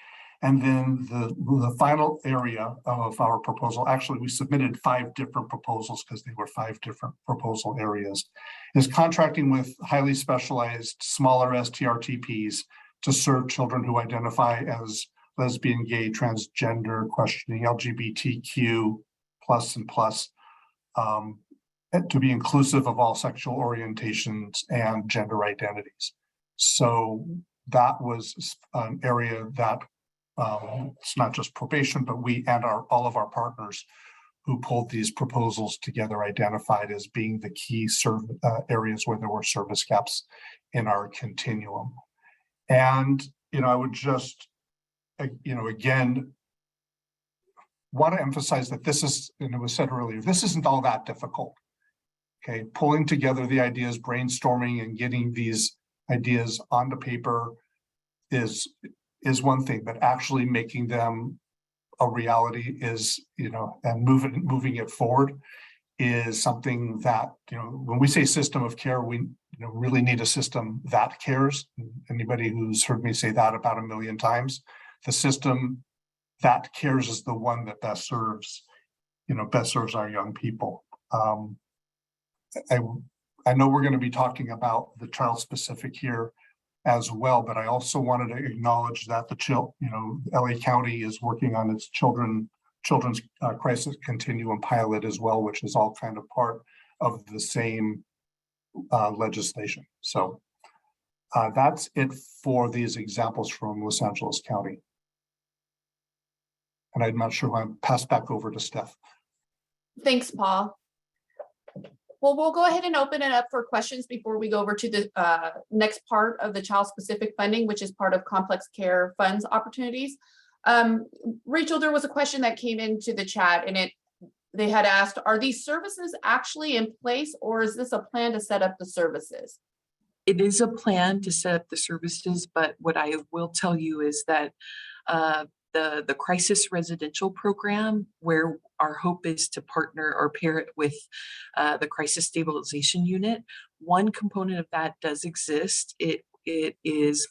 And then the final area of our proposal, actually we submitted 5 different proposals because they were 5 different proposal areas, is contracting with highly specialized smaller STRTPs to serve children who identify as lesbian, gay, transgender, questioning, LGBTQ plus and plus, to be inclusive of all sexual orientations and gender identities. So that was an area that it's not just probation, but we and all of our partners who pulled these proposals together identified as being the key areas where there were service gaps in our continuum. And, I would just, again, want to emphasize that this is, and it was said earlier, this isn't all that difficult. Okay, pulling together the ideas, brainstorming and getting these ideas onto paper is one thing, but actually making them a reality is, and moving it forward is something that, when we say system of care, we really need a system that cares. Anybody who's heard me say that about 1 million times, the system that cares is the one that best serves our young people. I know we're going to be talking about the child specific here as well, but I also wanted to acknowledge that LA County is working on its children's crisis continuum pilot as well, which is all kind of part of the same legislation. So that's it for these examples from Los Angeles County. And I'm not sure when I pass back over to Steph. Thanks, Paul. Well, we'll go ahead and open it up for questions before we go over to the next part of the child-specific funding, which is part of complex care funds opportunities. Rachel, there was a question that came into the chat, and they had asked, are these services actually in place, or is this a plan to set up the services? It is a plan to set up the services, but what I will tell you is that the crisis residential program, where our hope is to partner or pair it with the crisis stabilization unit, one component of that does exist. It is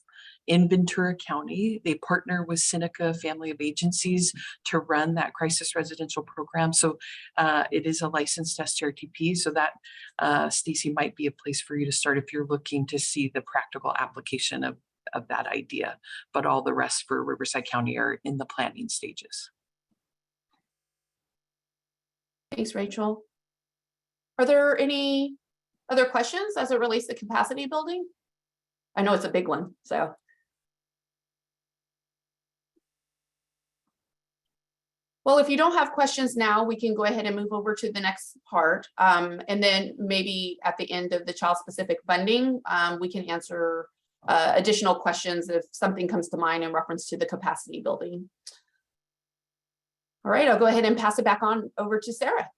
in Ventura County. They partner with Seneca Family of Agencies to run that crisis residential program. So it is a licensed STRTP. So that, Stacy, might be a place for you to start if you're looking to see the practical application of that idea, but all the rest for Riverside County are in the planning stages. Thanks, Rachel. Are there any other questions as it relates to capacity building? I know it's a big one, so. Well, if you don't have questions now, we can go ahead and move over to the next part. And then maybe at the end of the child-specific funding, we can answer additional questions if something comes to mind in reference to the capacity building. All right, I'll go ahead and pass it back on over to Sarah.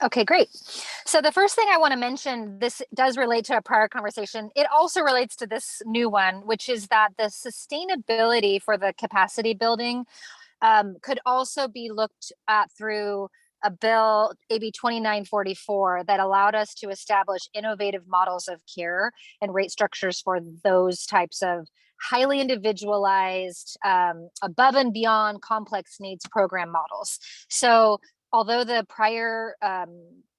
Okay, great. So the first thing I want to mention, this does relate to a prior conversation. It also relates to this new one, which is that the sustainability for the capacity building could also be looked at through a bill, AB 2944, that allowed us to establish innovative models of care and rate structures for those types of highly individualized, above and beyond complex needs program models. So although the prior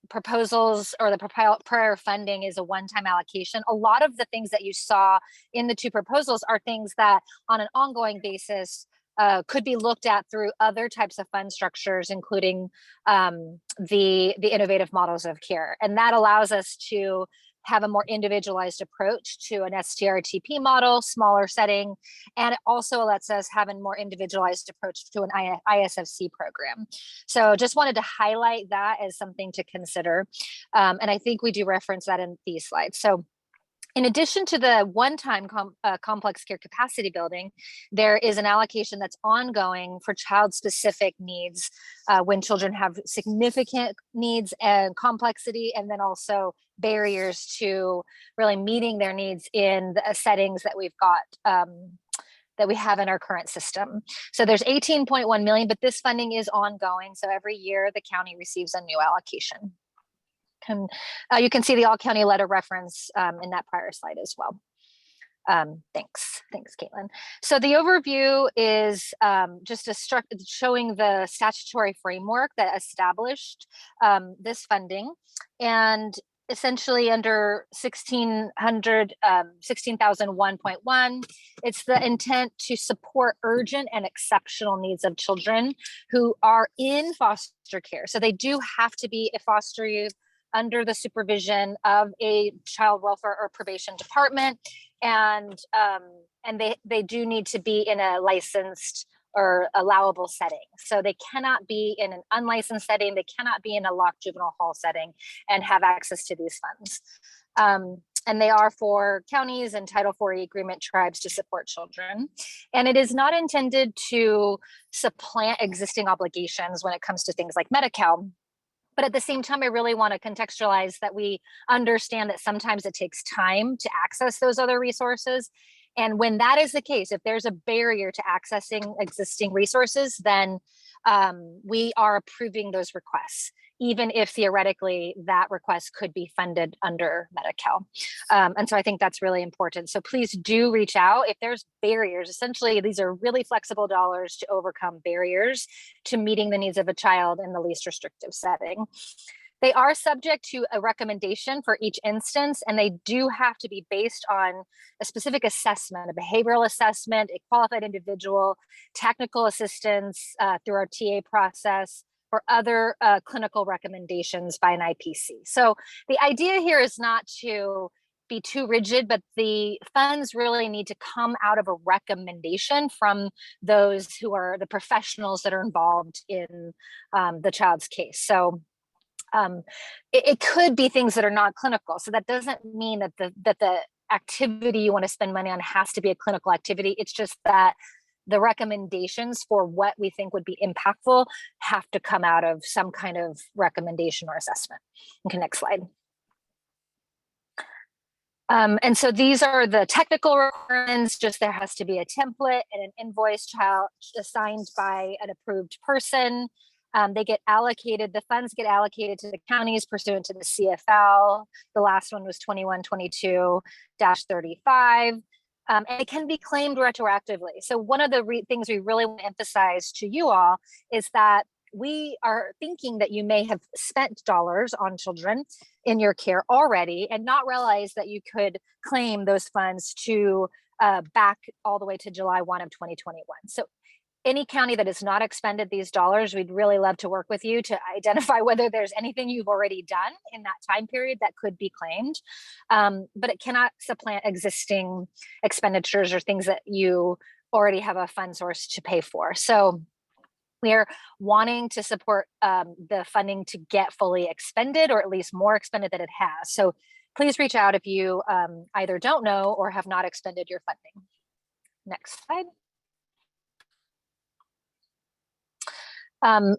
proposals or the prior funding is a one-time allocation, a lot of the things that you saw in the 2 proposals are things that on an ongoing basis could be looked at through other types of fund structures, including the innovative models of care. And that allows us to have a more individualized approach to an STRTP model, smaller setting, and it also lets us have a more individualized approach to an ISFC program. So just wanted to highlight that as something to consider. And I think we do reference that in these slides. So in addition to the one-time complex care capacity building, there is an allocation that's ongoing for child-specific needs when children have significant needs and complexity, and then also barriers to really meeting their needs in the settings that we've got that we have in our current system. So there's 18.1 million, but this funding is ongoing. So every year the county receives a new allocation. You can see the all county letter reference in that prior slide as well. Thanks, Caitlin. So the overview is just showing the statutory framework that established this funding, and essentially under 16,001.1, it's the intent to support urgent and exceptional needs of children who are in foster care. So they do have to be a foster youth under the supervision of a child welfare or probation department, and they do need to be in a licensed or allowable setting. So they cannot be in an unlicensed setting, they cannot be in a locked juvenile hall setting and have access to these funds. And they are for counties and Title 40 agreement tribes to support children. And it is not intended to supplant existing obligations when it comes to things like Medi-Cal. But at the same time, I really want to contextualize that we understand that sometimes it takes time to access those other resources. And when that is the case, if there's a barrier to accessing existing resources, then we are approving those requests, even if theoretically that request could be funded under Medi-Cal. And so I think that's really important. So please do reach out if there's barriers. Essentially, these are really flexible dollars to overcome barriers to meeting the needs of a child in the least restrictive setting. They are subject to a recommendation for each instance, and they do have to be based on a specific assessment, a behavioral assessment, a qualified individual, technical assistance through our TA process, or other clinical recommendations by an IPC. So the idea here is not to be too rigid, but the funds really need to come out of a recommendation from those who are the professionals that are involved in the child's case. So it could be things that are not clinical. So that doesn't mean that the activity you want to spend money on has to be a clinical activity. It's just that the recommendations for what we think would be impactful have to come out of some kind of recommendation or assessment. Okay, next slide. And so these are the technical requirements. Just there has to be a template and an invoice child assigned by an approved person. They get allocated, the funds get allocated to the counties pursuant to the CFL. The last one was 2122-35. And it can be claimed retroactively. So one of the things we really want to emphasize to you all is that we are thinking that you may have spent dollars on children in your care already and not realize that you could claim those funds to back all the way to July 1 of 2021. So any county that has not expended these dollars, we'd really love to work with you to identify whether there's anything you've already done in that time period that could be claimed. But it cannot supplant existing expenditures or things that you already have a fund source to pay for. So we're wanting to support the funding to get fully expended, or at least more expended than it has. So please reach out if you either don't know or have not expended your funding. Next slide.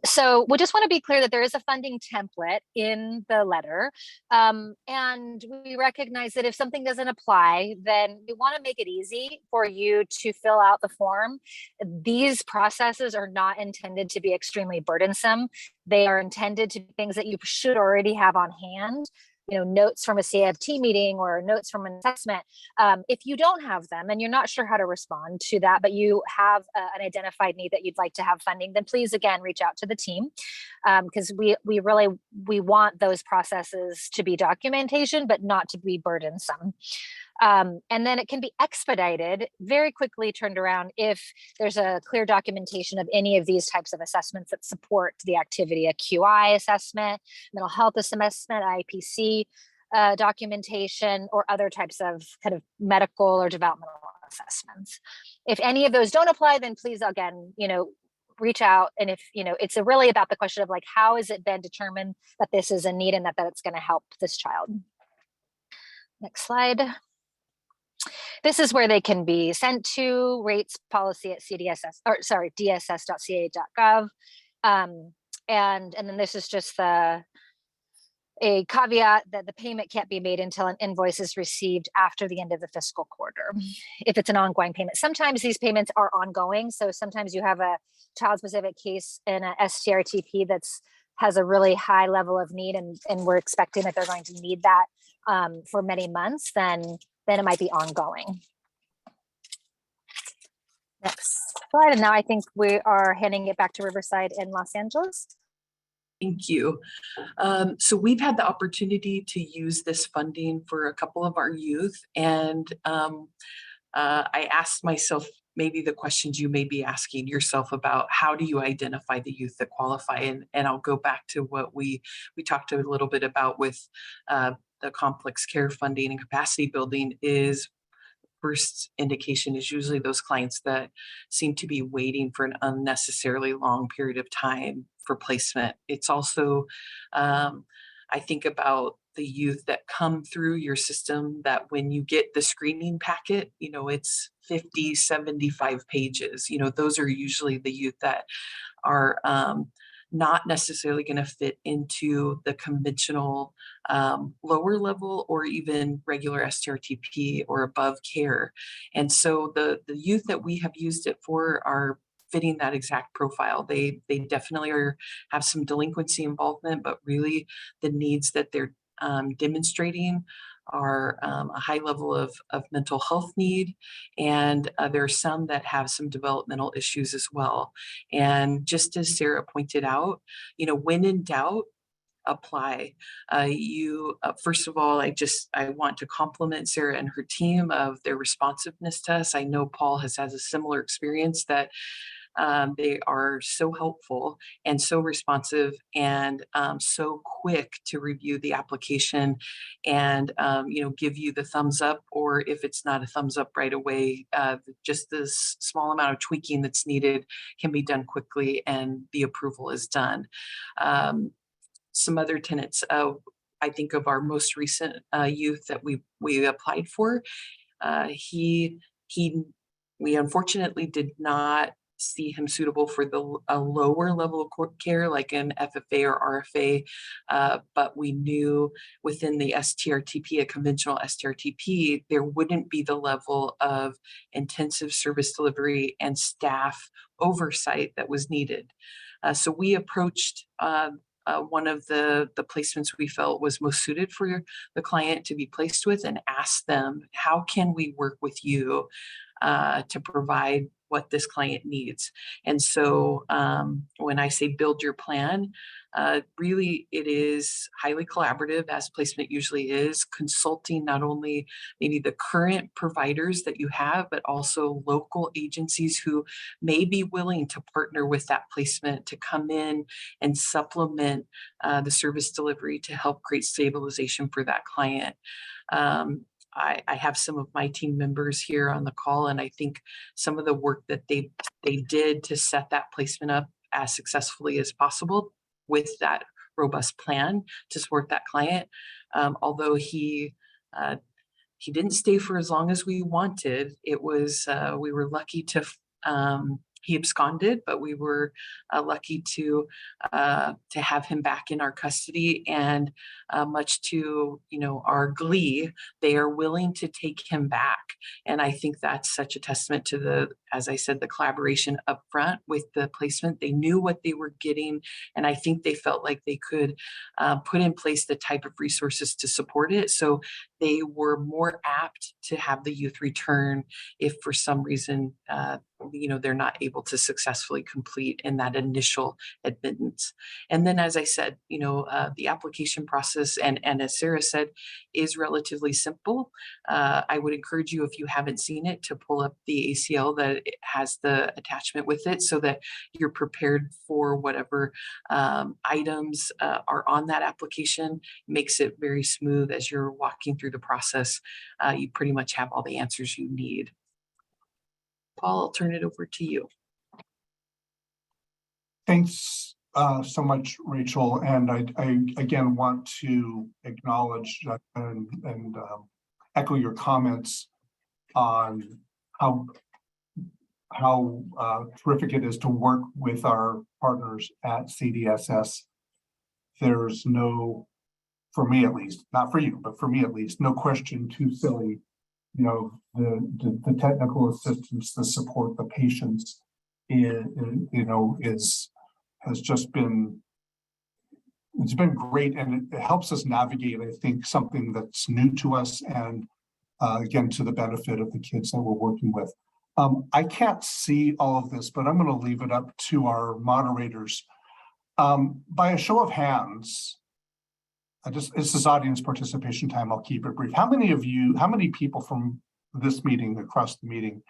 So we just want to be clear that there is a funding template in the letter, and we recognize that if something doesn't apply, then we want to make it easy for you to fill out the form. These processes are not intended to be extremely burdensome. They are intended to be things that you should already have on hand. You know, notes from a CFT meeting or notes from an assessment. If you don't have them and you're not sure how to respond to that, but you have an identified need that you'd like to have funding, then please again reach out to the team, because we want those processes to be documentation, but not to be burdensome. And then it can be expedited, very quickly turned around if there's a clear documentation of any of these types of assessments that support the activity, a QI assessment, mental health assessment, IPC documentation, or other types of kind of medical or developmental assessments. If any of those don't apply, then please, again, reach out. And if, it's really about the question of like, how has it been determined that this is a need and that it's going to help this child? Next slide. This is where they can be sent to, rates policy at dss.ca.gov. And then this is just the a caveat that the payment can't be made until an invoice is received after the end of the fiscal quarter, if it's an ongoing payment. Sometimes these payments are ongoing. So sometimes you have a child-specific case in a STRTP has a really high level of need, and we're expecting that they're going to need that for many months, then it might be ongoing. Next slide, and now I think we are handing it back to Riverside in Los Angeles. Thank you. So we've had the opportunity to use this funding for a couple of our youth, and I asked myself maybe the questions you may be asking yourself about how do you identify the youth that qualify, and I'll go back to what we talked a little bit about with the complex care funding and capacity building. Is first indication is usually those clients that seem to be waiting for an unnecessarily long period of time for placement. It's also, I think about the youth that come through your system that when you get the screening packet, it's 50, 75 pages. Those are usually the youth that are not necessarily going to fit into the conventional lower level or even regular STRTP or above care. And so the youth that we have used it for are fitting that exact profile. They definitely have some delinquency involvement, but really the needs that they're demonstrating are a high level of mental health need, and there are some that have some developmental issues as well. And just as Sarah pointed out, when in doubt, apply. First of all, I want to compliment Sarah and her team of their responsiveness to us. I know Paul has had a similar experience that they are so helpful and so responsive and so quick to review the application and give you the thumbs up, or if it's not a thumbs up right away, just this small amount of tweaking that's needed can be done quickly and the approval is done. Some other tenets, I think of our most recent youth that we applied for. We unfortunately did not see him suitable for a lower level of care like an FFA or RFA, but we knew within the STRTP, a conventional STRTP, there wouldn't be the level of intensive service delivery and staff oversight that was needed. So we approached one of the placements we felt was most suited for the client to be placed with and asked them, how can we work with you to provide what this client needs? And so when I say build your plan, really it is highly collaborative, as placement usually is, consulting not only maybe the current providers that you have, but also local agencies who may be willing to partner with that placement to come in and supplement the service delivery to help create stabilization for that client. I have some of my team members here on the call, and I think some of the work that they did to set that placement up as successfully as possible with that robust plan to support that client. Although he didn't stay for as long as we wanted, it was we were lucky to. He absconded, but we were lucky to have him back in our custody, and much to our glee, they are willing to take him back. And I think that's such a testament to as I said, the collaboration up front with the placement. They knew what they were getting, and I think they felt like they could put in place the type of resources to support it. So they were more apt to have the youth return if for some reason they're not able to successfully complete in that initial admittance. And then, as I said, the application process and as Sarah said, is relatively simple. I would encourage you, if you haven't seen it, to pull up the ACL that it has the attachment with it, so that you're prepared for whatever items are on that application. Makes it very smooth as you're walking through the process. You pretty much have all the answers you need. Paul, I'll turn it over to you. Thanks so much, Rachel. And I again want to acknowledge and echo your comments on how terrific it is to work with our partners at CDSS. There's no for me at least, not for you, but for me at least, no question too silly. You know, the technical assistance, the support, the patients, has just been, it's been great, and it helps us navigate, I think, something that's new to us, and again, to the benefit of the kids that we're working with. I can't see all of this, but I'm going to leave it up to our moderators. By a show of hands, this is audience participation time. I'll keep it brief. How many people from this meeting, across the meeting,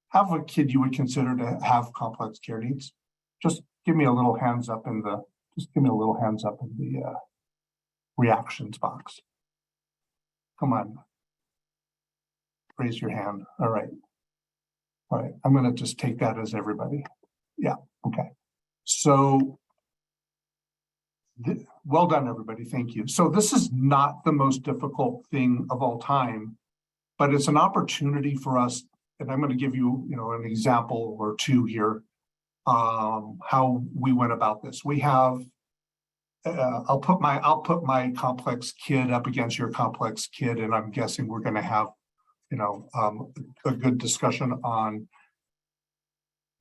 have a kid you would consider to have complex care needs? Just give me a little hands up in the, reactions box. Come on. Raise your hand. All right. All right. I'm going to just take that as everybody. Yeah. Okay. So well done, everybody. Thank you. So this is not the most difficult thing of all time, but it's an opportunity for us. And I'm going to give you, an example or two here, how we went about this. We have, I'll put my complex kid up against your complex kid, and I'm guessing we're going to have, a good discussion on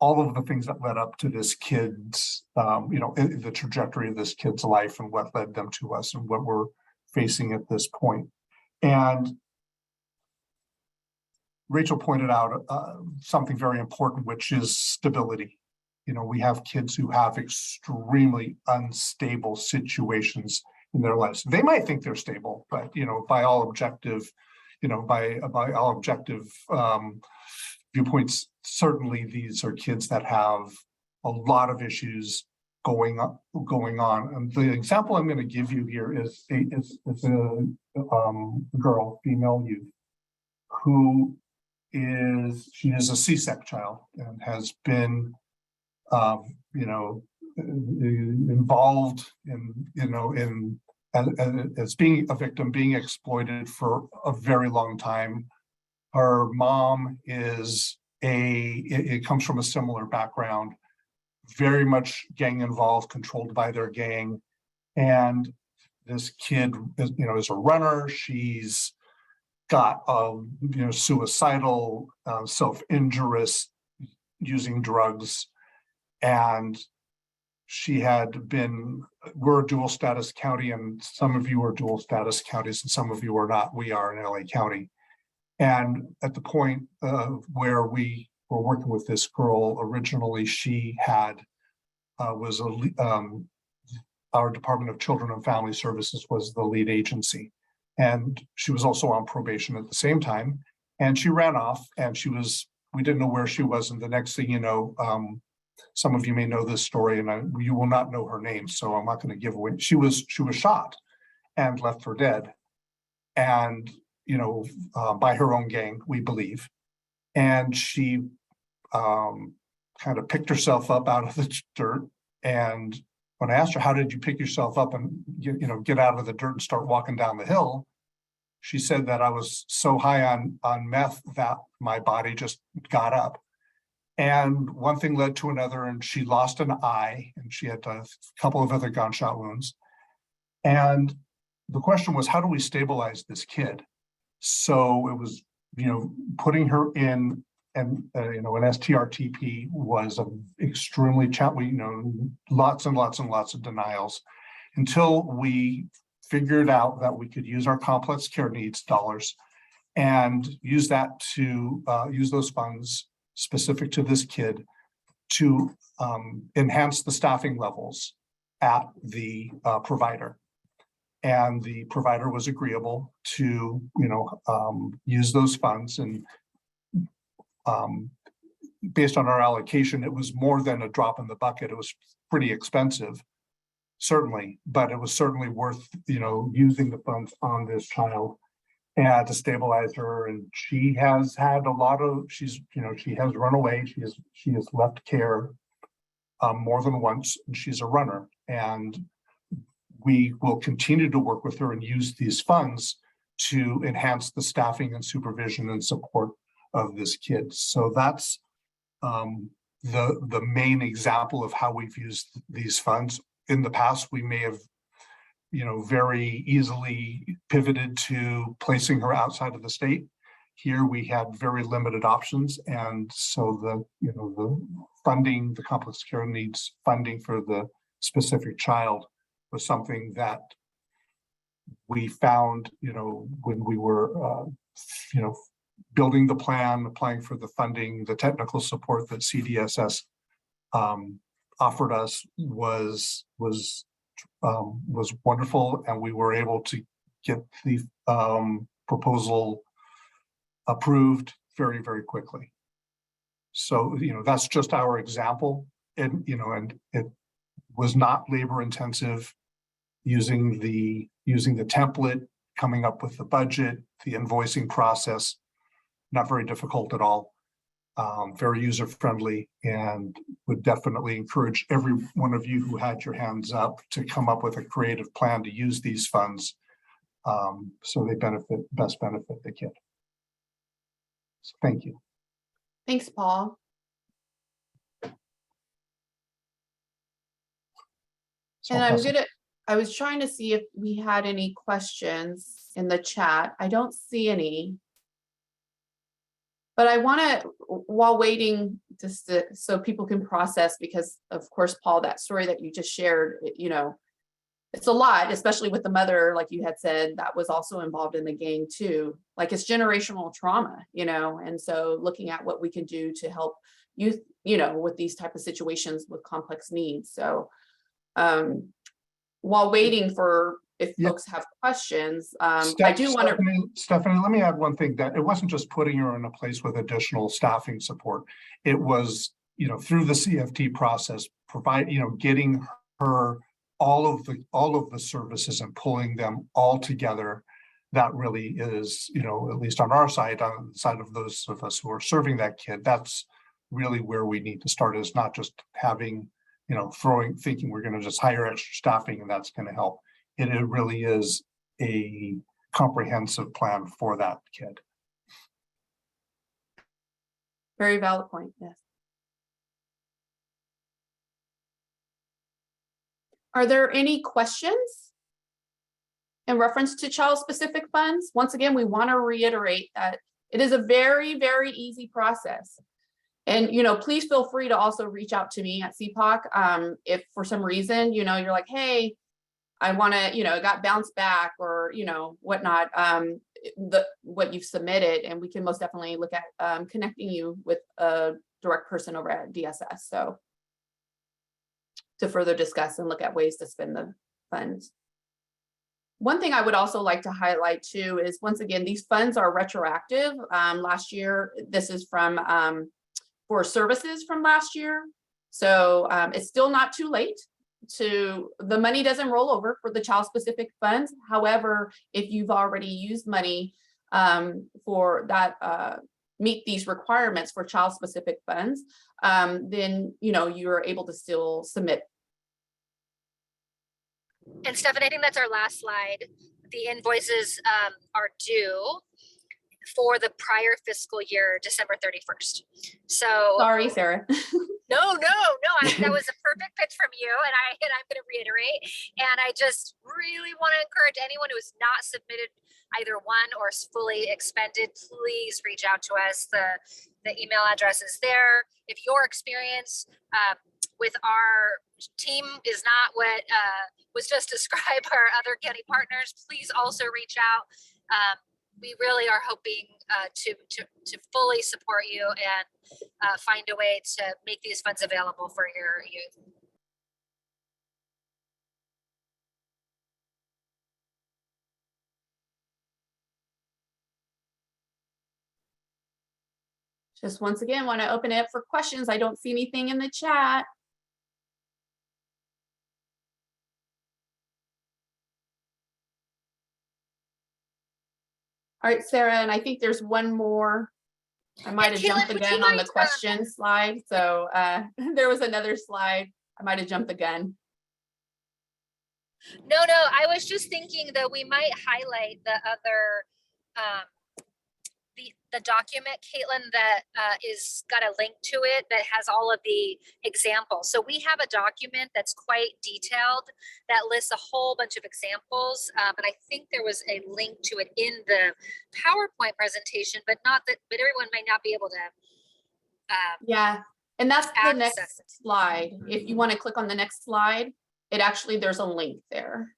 all of the things that led up to this kid's, the trajectory of this kid's life and what led them to us and what we're facing at this point. And Rachel pointed out something very important, which is stability. We have kids who have extremely unstable situations in their lives. They might think they're stable, but by all objective, by all objective viewpoints, certainly these are kids that have a lot of issues going on. And the example I'm going to give you here is a girl, female youth, who is a C-sec child and has been involved in as being a victim, being exploited for a very long time. Her mom it comes from a similar background, very much gang involved, controlled by their gang. And this kid is a runner. She's got suicidal, self-injurious, using drugs. And she had been, we're a dual status county, and some of you are dual status counties and some of you are not. We are in LA County. And at the point where we were working with this girl, originally she had, our Department of Children and Family Services was the lead agency. And she was also on probation at the same time. And she ran off, and we didn't know where she was. And the next thing you know, some of you may know this story, and you will not know her name, so I'm not going to give away. She was shot and left for dead, and by her own gang, we believe. And she kind of picked herself up out of the dirt. And when I asked her, "How did you pick yourself up and get out of the dirt and start walking down the hill?" She said that I was so high on meth that my body just got up. And one thing led to another, and she lost an eye, and she had a couple of other gunshot wounds. And the question was, how do we stabilize this kid? So it was, putting her in, and an STRTP was extremely challenging. Lots and lots and lots of denials, until we figured out that we could use our complex care needs dollars and use those funds specific to this kid to enhance the staffing levels at the provider. And the provider was agreeable to, use those funds. And based on our allocation, it was more than a drop in the bucket. It was pretty expensive, certainly, but it was certainly worth, using the funds on this child and to stabilize her. And she has had she has run away. She has left care more than once, and she's a runner. And we will continue to work with her and use these funds to enhance the staffing and supervision and support of this kid. So that's the main example of how we've used these funds. In the past, we may have very easily pivoted to placing her outside of the state. Here we had very limited options, and so the funding, the complex care needs funding for the specific child was something that we found, when we were, building the plan, applying for the funding, the technical support that CDSS offered us was wonderful, and we were able to get the proposal approved very, very quickly. So, that's just our example, and it was not labor intensive using the template, coming up with the budget, the invoicing process, not very difficult at all. Very user friendly, and would definitely encourage every one of you who had your hands up to come up with a creative plan to use these funds so they best benefit the kid. So thank you. Thanks, Paul. So And I'll pass it. I was trying to see if we had any questions in the chat. I don't see any. But I want to, while waiting just so people can process, because of course, Paul, that story that you just shared, it's a lot, especially with the mother, like you had said, that was also involved in the gang too. Like, it's generational trauma, and so looking at what we can do to help youth, with these type of situations with complex needs. So while waiting for if folks have questions, I do want to. Stephanie, let me add one thing, that it wasn't just putting her in a place with additional staffing support. It was, through the CFT process, getting her all of the services and pulling them all together. That really is, at least on our side, on the side of those of us who are serving that kid, that's really where we need to start, is not just having, thinking we're going to just hire extra staffing and that's going to help. It really is a comprehensive plan for that kid. Very valid point, yes. Are there any questions in reference to child-specific funds? Once again, we want to reiterate that it is a very, very easy process. And, please feel free to also reach out to me at CPOC. If for some reason, you're like, hey, I want to, it got bounced back, or, whatnot, what you've submitted, and we can most definitely look at connecting you with a direct person over at DSS. So to further discuss and look at ways to spend the funds. One thing I would also like to highlight too is, once again, these funds are retroactive. Last year, this is from for services from last year. So it's still not too late. The money doesn't roll over for the child specific funds. However, if you've already used money for that, meet these requirements for child specific funds, then you're able to still submit. And Stephanie, I think that's our last slide. The invoices are due for the prior fiscal year, December 31st. So Sorry, Sarah. No, that was a perfect pitch from you, and I'm going to reiterate. And I just really want to encourage anyone who has not submitted either one or is fully expended, please reach out to us. The email address is there. If your experience with our team is not what was just described our other county partners, please also reach out. We really are hoping to fully support you and find a way to make these funds available for your youth. Just once again, want to open it up for questions. I don't see anything in the chat. All right, Sarah, and I think there's one more. I might have jumped the gun on the question slide. So there was another slide. I might have jumped the gun. No, I was just thinking that we might highlight the other the document, Caitlin, that is got a link to it that has all of the examples. So we have a document that's quite detailed that lists a whole bunch of examples, but I think there was a link to it in the PowerPoint presentation, but everyone might not be able to. Yeah, and that's the next Access it. slide. If you want to click on the next slide, there's a link there.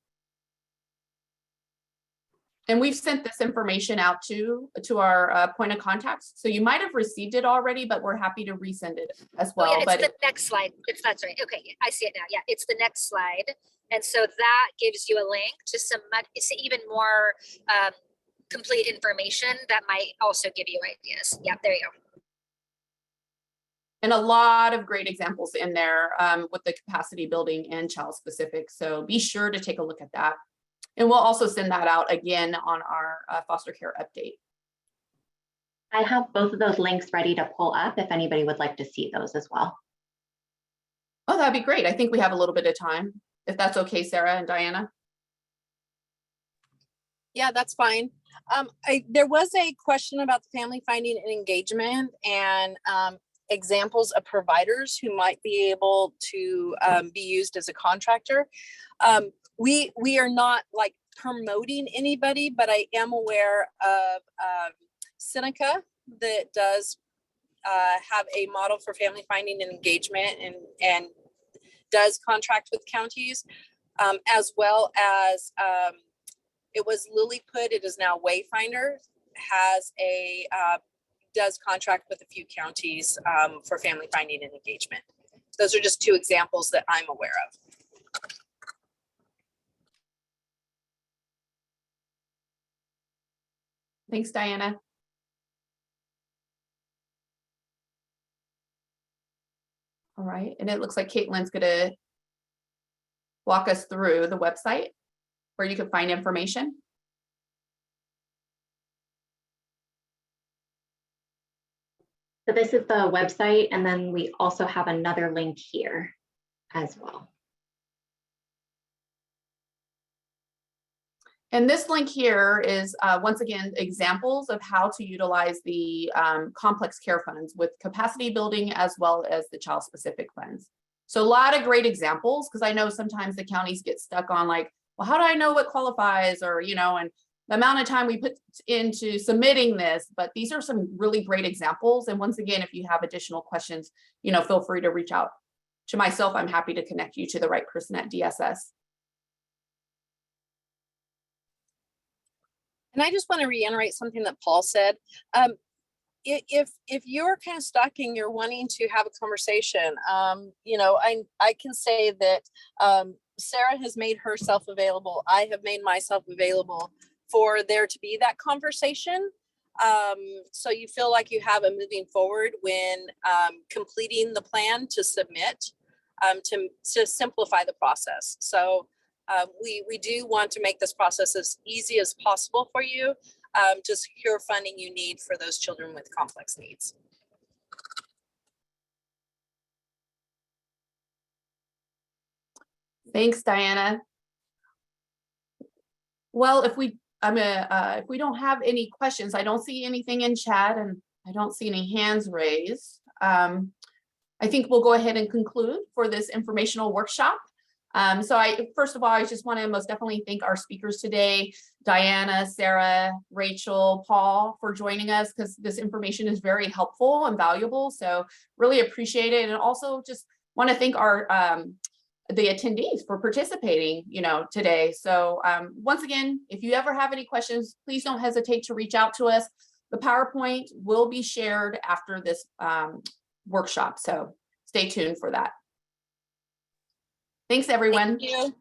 And we've sent this information out to our point of contacts. So you might have received it already, but we're happy to resend it as well. Oh, yeah, it's But the next slide. That's right. Okay, yeah, I see it now. Yeah, it's the next slide. And so that gives you a link to it's even more complete information that might also give you ideas. Yeah, there you go. and a lot of great examples in there with the capacity building and child specific. So be sure to take a look at that. And we'll also send that out again on our foster care update. I have both of those links ready to pull up if anybody would like to see those as well. Oh, that'd be great. I think we have a little bit of time, if that's okay, Sarah and Diana. Yeah, that's fine. There was a question about the family finding and engagement and examples of providers who might be able to be used as a contractor. We are not like promoting anybody, but I am aware of Seneca that does have a model for family finding and engagement and does contract with counties, as well as it was Lilyput, it is now Wayfinder, has does contract with a few counties for family finding and engagement. Those are just two examples that I'm aware of. Thanks, Diana. All right, and it looks like Caitlin's gonna walk us through the website where you can find information. So this is the website, and then we also have another link here as well. And this link here is, once again, examples of how to utilize the complex care funds with capacity building as well as the child specific funds. So a lot of great examples, because I know sometimes the counties get stuck on like, well, how do I know what qualifies, or, you know, and the amount of time we put into submitting this, but these are some really great examples. And once again, if you have additional questions, you know, feel free to reach out to myself. I'm happy to connect you to the right person at DSS. And I just want to reiterate something that Paul said. If you're kind of stuck and you're wanting to have a conversation, you know, I can say that Sarah has made herself available. I have made myself available for there to be that conversation. So you feel like you have a moving forward when completing the plan to submit to simplify the process. So we do want to make this process as easy as possible for you to secure funding you need for those children with complex needs. Thanks, Diana. Well, if we don't have any questions, I don't see anything in chat and I don't see any hands raised. I think we'll go ahead and conclude for this informational workshop. So first of all, I just want to most definitely thank our speakers today, Diana, Sarah, Rachel, Paul, for joining us, because this information is very helpful and valuable. So really appreciate it. And also just want to thank our the attendees for participating, you know, today. So once again, if you ever have any questions, please don't hesitate to reach out to us. The PowerPoint will be shared after this workshop. So stay tuned for that. Thanks, everyone. Thank you.